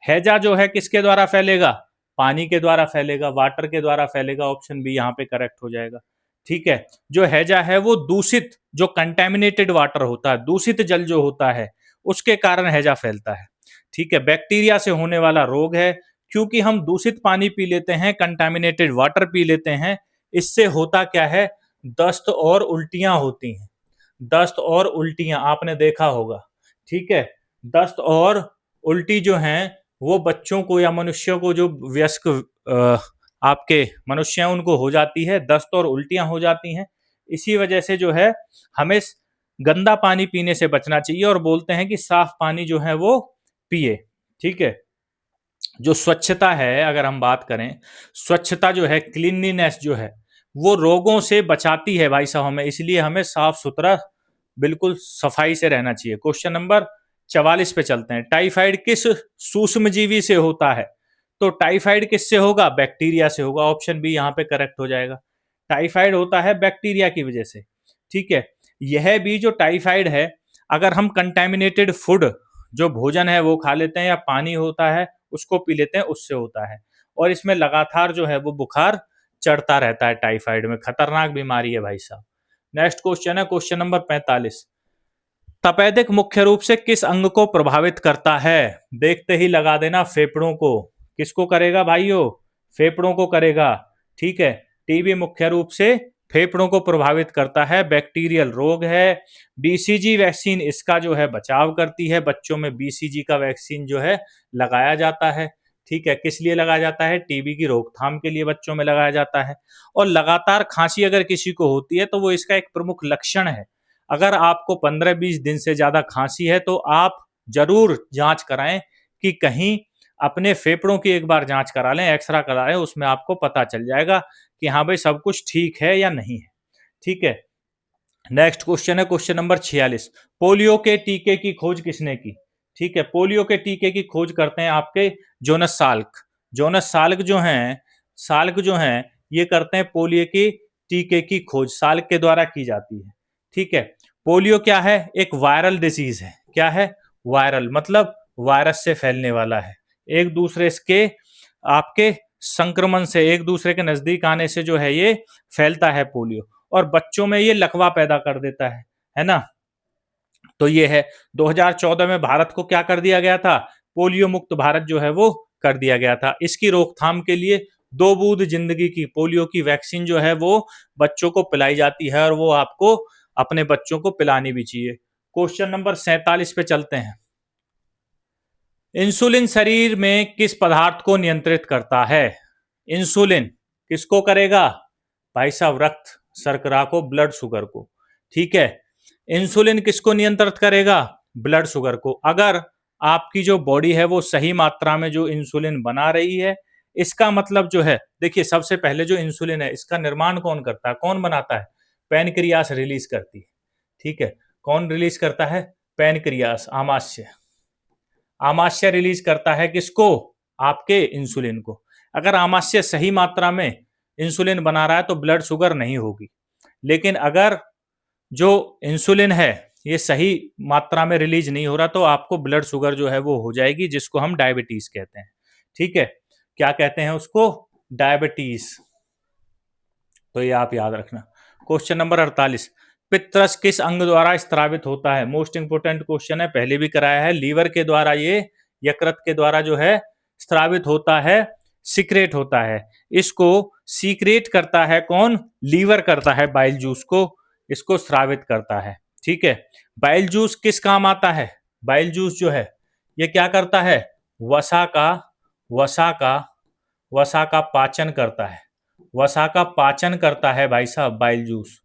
हैजा जो है किसके द्वारा फैलेगा? पानी के द्वारा फैलेगा, वाटर के द्वारा फैलेगा। ऑप्शन बी यहाँ पे करेक्ट हो जाएगा। ठीक है, जो हैजा है वो दूषित, जो कंटेमिनेटेड वाटर होता है, दूषित जल जो होता है, उसके कारण हैजा फैलता है। ठीक है, बैक्टीरिया से होने वाला रोग है, क्योंकि हम दूषित पानी पी लेते हैं, कंटेमिनेटेड वाटर पी लेते हैं। इससे होता क्या है, दस्त और उल्टियां होती हैं। दस्त और उल्टियां आपने देखा होगा। ठीक है, दस्त और उल्टी जो हैं वो बच्चों को या मनुष्यों को, जो वयस्क आपके मनुष्य हैं उनको हो जाती है, दस्त और उल्टियां हो जाती हैं। इसी वजह से जो है हमें गंदा पानी पीने से बचना चाहिए और बोलते हैं कि साफ पानी जो है वो पिए। ठीक है, जो स्वच्छता है, अगर हम बात करें, स्वच्छता जो है, क्लीनलीनेस जो है, वो रोगों से बचाती है भाई साहब हमें, इसलिए हमें साफ सुथरा बिल्कुल सफाई से रहना चाहिए। क्वेश्चन नंबर 44 पे चलते हैं। टाइफाइड किस सूक्ष्मजीवी से होता है? तो टाइफाइड किससे होगा? बैक्टीरिया से होगा। ऑप्शन बी यहाँ पे करेक्ट हो जाएगा। टाइफाइड होता है बैक्टीरिया की वजह से। ठीक है, यह भी जो टाइफाइड है, अगर हम कंटेमिनेटेड फूड, जो भोजन है वो खा लेते हैं या पानी होता है उसको पी लेते हैं, उससे होता है। और इसमें लगातार जो है वो बुखार चढ़ता रहता है। टाइफाइड में खतरनाक बीमारी है भाई साहब। नेक्स्ट क्वेश्चन है क्वेश्चन नंबर 45। तपेदिक मुख्य रूप से किस अंग को प्रभावित करता है? देखते ही लगा देना, फेफड़ों को। किसको करेगा भाइयों? फेफड़ों को करेगा। ठीक है, टीबी मुख्य रूप से फेफड़ों को प्रभावित करता है, बैक्टीरियल रोग है। बीसीजी वैक्सीन इसका जो है बचाव करती है, बच्चों में बीसीजी का वैक्सीन जो है लगाया जाता है। ठीक है, किस लिए लगाया जाता है? टीबी की रोकथाम के लिए बच्चों में लगाया जाता है। और लगातार खांसी अगर किसी को होती है तो वो इसका एक प्रमुख लक्षण है। अगर आपको 15-20 दिन से ज्यादा खांसी है तो आप जरूर जांच कराएं कि कहीं अपने फेफड़ों की एक बार जांच करा लें, एक्सरा करा लें, उसमें आपको पता चल जाएगा कि हाँ भाई सब कुछ ठीक है या नहीं है। ठीक है, नेक्स्ट क्वेश्चन है क्वेश्चन नंबर 46। पोलियो के टीके की खोज किसने की? ठीक है, पोलियो के टीके की खोज करते हैं आपके जोनस साल्क। जोनस साल्क जो हैं, साल्क जो हैं, ये करते हैं पोलियो के टीके की खोज, साल्क के द्वारा की जाती है। ठीक है, पोलियो क्या है? एक वायरल डिजीज है। क्या है? वायरल, मतलब वायरस से फैलने वाला है। एक दूसरे के आपके संक्रमण से, एक दूसरे के नजदीक आने से जो है ये फैलता है पोलियो, और बच्चों में ये लकवा पैदा कर देता है ना। तो ये है, 2014 में भारत को क्या कर दिया गया था? पोलियो मुक्त भारत जो है वो कर दिया गया था। इसकी रोकथाम के लिए 2 बूंद जिंदगी की पोलियो की वैक्सीन जो है वो बच्चों को पिलाई जाती है, और वो आपको अपने बच्चों को पिलानी भी चाहिए। क्वेश्चन नंबर 47 पे चलते हैं। इंसुलिन शरीर में किस पदार्थ को नियंत्रित करता है? इंसुलिन किसको करेगा भाई साहब? रक्त शर्करा को, ब्लड शुगर को। ठीक है, इंसुलिन किसको नियंत्रित करेगा? ब्लड शुगर को। अगर आपकी जो बॉडी है वो सही मात्रा में जो इंसुलिन बना रही है, इसका मतलब जो है, देखिए सबसे पहले जो इंसुलिन है इसका निर्माण कौन करता है, कौन बनाता है? पैनक्रियास रिलीज करती है। ठीक है, कौन रिलीज करता है? पैनक्रियास, आमाशय। आमाशय रिलीज करता है किसको? आपके इंसुलिन को। अगर आमाशय सही मात्रा में इंसुलिन बना रहा है तो ब्लड शुगर नहीं होगी। लेकिन अगर जो इंसुलिन है ये सही मात्रा में रिलीज नहीं हो रहा तो आपको ब्लड शुगर जो है वो हो जाएगी, जिसको हम डायबिटीज कहते हैं। ठीक है, क्या कहते हैं उसको? डायबिटीज। तो ये आप याद रखना। Question number 48। पित्तरस किस अंग द्वारा स्त्रावित होता है? मोस्ट इंपोर्टेंट क्वेश्चन है, पहले भी कराया है। लीवर के द्वारा, ये यकृत के द्वारा जो है स्त्रावित होता है, सीक्रेट होता है। इसको सीक्रेट करता है कौन? लीवर करता है, बाइल जूस को इसको स्रावित करता है। ठीक है, बाइल जूस किस काम आता है? बाइल जूस जो है ये क्या करता है? वसा का वसा का वसा का पाचन करता है। वसा का पाचन करता है भाई साहब बाइल जूस।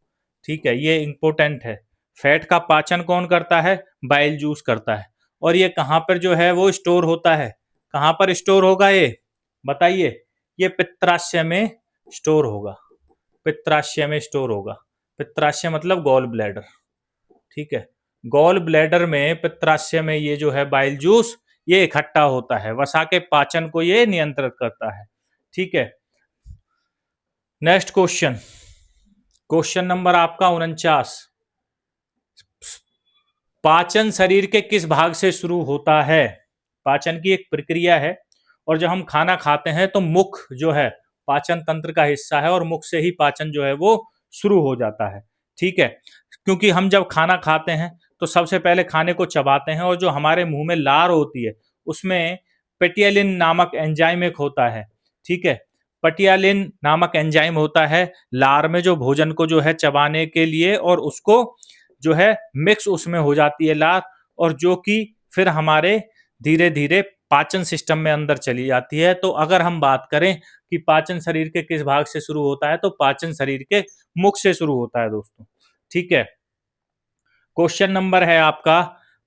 ठीक है, ये इंपॉर्टेंट है। फैट का पाचन कौन करता है? बाइल जूस करता है। और ये कहाँ पर जो है वो स्टोर होता है? कहाँ पर स्टोर होगा ये बताइए? ये पित्राशय में स्टोर होगा, पित्राशय में स्टोर होगा। पित्राशय मतलब गॉल ब्लैडर, ठीक है। गॉल ब्लैडर में, पित्राशय में ये जो है बाइल जूस ये इकट्ठा होता है, वसा के पाचन को ये नियंत्रित करता है, ठीक है। नेक्स्ट क्वेश्चन, क्वेश्चन नंबर आपका 49। पाचन शरीर के किस भाग से शुरू होता है? पाचन की एक प्रक्रिया है और जब हम खाना खाते हैं तो मुख जो है पाचन तंत्र का हिस्सा है और मुख से ही पाचन जो है वो शुरू हो जाता है, ठीक है। क्योंकि हम जब खाना खाते हैं तो सबसे पहले खाने को चबाते हैं और जो हमारे मुंह में लार होती है उसमें पेटियालिन नामक एंजाइम एक होता है, ठीक है। पेटियालिन नामक एंजाइम होता है लार में जो भोजन को जो है चबाने के लिए, और उसको जो है मिक्स उसमें हो जाती है लार, और जो कि फिर हमारे धीरे धीरे पाचन सिस्टम में अंदर चली जाती है। तो अगर हम बात करें कि पाचन शरीर के किस भाग से शुरू होता है तो पाचन शरीर के मुख से शुरू होता है दोस्तों, ठीक है। क्वेश्चन नंबर है आपका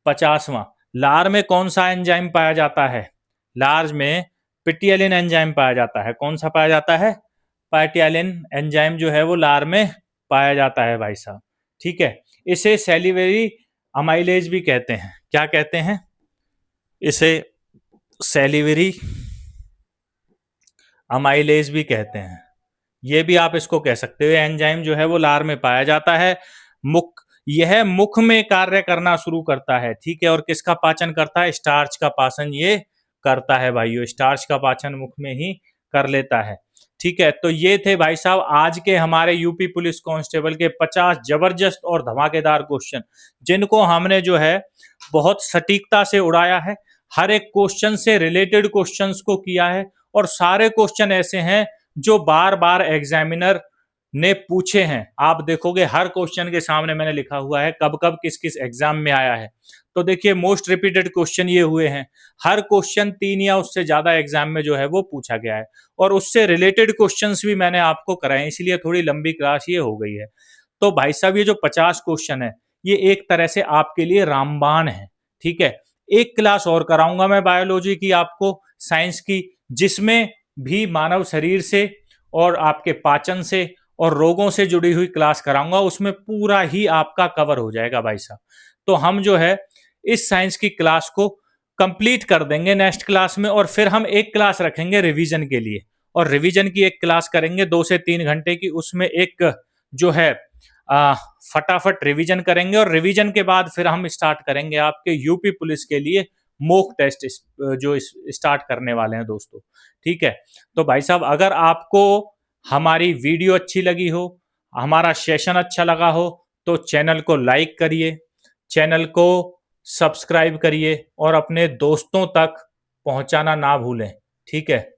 50वां। लार में कौन सा एंजाइम पाया जाता है? लार में पेटियालिन एंजाइम पाया जाता है। कौन सा पाया जाता है? पेटियालिन एंजाइम जो है वो लार में पाया जाता है भाई साहब, ठीक है। इसे सैलिवरी अमाइलेज भी कहते हैं। क्या कहते हैं? इसे सैलिवरी अमाइलेज भी कहते हैं। ये भी आप इसको कह सकते हो। एंजाइम जो है वो लार में पाया जाता है। यह मुख में कार्य करना शुरू करता है, ठीक है। और किसका पाचन करता है? स्टार्च का पाचन ये करता है भाइयों। स्टार्च का पाचन मुख में ही कर लेता है, ठीक है। तो ये थे भाई साहब आज के हमारे यूपी पुलिस कांस्टेबल के 50 जबरदस्त और धमाकेदार क्वेश्चन, जिनको हमने जो है बहुत सटीकता से उड़ाया है। हर एक क्वेश्चन से रिलेटेड क्वेश्चंस को किया है और सारे क्वेश्चन ऐसे हैं जो बार बार एग्जामिनर ने पूछे हैं। आप देखोगे हर क्वेश्चन के सामने मैंने लिखा हुआ है कब कब किस किस एग्जाम में आया है। तो देखिए मोस्ट रिपीटेड क्वेश्चन ये हुए हैं। हर क्वेश्चन 3 या उससे ज्यादा एग्जाम में जो है वो पूछा गया है और उससे रिलेटेड क्वेश्चंस भी मैंने आपको कराए, इसलिए थोड़ी लंबी क्लास ये हो गई है। तो भाई साहब ये जो 50 क्वेश्चन है ये एक तरह से आपके लिए रामबाण है, ठीक है। एक क्लास और कराऊंगा मैं बायोलॉजी की आपको, साइंस की, जिसमें भी मानव शरीर से और आपके पाचन से और रोगों से जुड़ी हुई क्लास कराऊंगा। उसमें पूरा ही आपका कवर हो जाएगा भाई साहब। तो हम जो है इस साइंस की क्लास को कंप्लीट कर देंगे नेक्स्ट क्लास में, और फिर हम एक क्लास रखेंगे रिवीजन के लिए, और रिवीजन की एक क्लास करेंगे 2 से 3 घंटे की। उसमें एक जो है फटाफट रिवीजन करेंगे और रिवीजन के बाद फिर हम स्टार्ट करेंगे आपके यूपी पुलिस के लिए मॉक टेस्ट जो स्टार्ट करने वाले हैं दोस्तों, ठीक है। तो भाई साहब अगर आपको हमारी वीडियो अच्छी लगी हो, हमारा सेशन अच्छा लगा हो, तो चैनल को लाइक करिए, चैनल को सब्सक्राइब करिए और अपने दोस्तों तक पहुंचाना ना भूलें, ठीक है।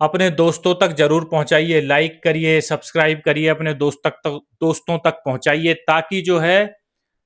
अपने दोस्तों तक जरूर पहुंचाइए, लाइक करिए, सब्सक्राइब करिए, अपने दोस्तों तक पहुंचाइए, ताकि जो है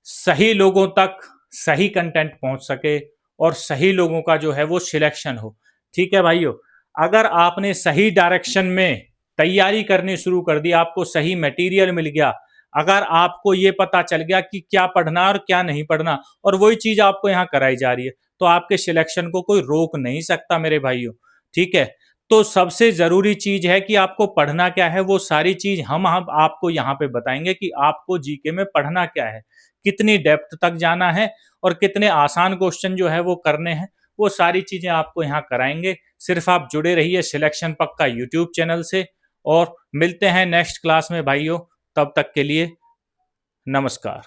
सही लोगों तक सही कंटेंट पहुंच सके और सही लोगों का जो है वो सिलेक्शन हो, ठीक है भाइयों। अगर आपने सही डायरेक्शन में तैयारी करनी शुरू कर दी, आपको सही मटेरियल मिल गया, अगर आपको ये पता चल गया कि क्या पढ़ना और क्या नहीं पढ़ना, और वही चीज आपको यहाँ कराई जा रही है, तो आपके सिलेक्शन को कोई रोक नहीं सकता मेरे भाइयों, ठीक है। तो सबसे जरूरी चीज है कि आपको पढ़ना क्या है, वो सारी चीज हम आपको यहाँ पे बताएंगे कि आपको जीके में पढ़ना क्या है, कितनी डेप्थ तक जाना है और कितने आसान क्वेश्चन जो है वो करने हैं। वो सारी चीजें आपको यहाँ कराएंगे। सिर्फ आप जुड़े रहिए सिलेक्शन पक्का यूट्यूब चैनल से, और मिलते हैं नेक्स्ट क्लास में भाइयों। तब तक के लिए नमस्कार।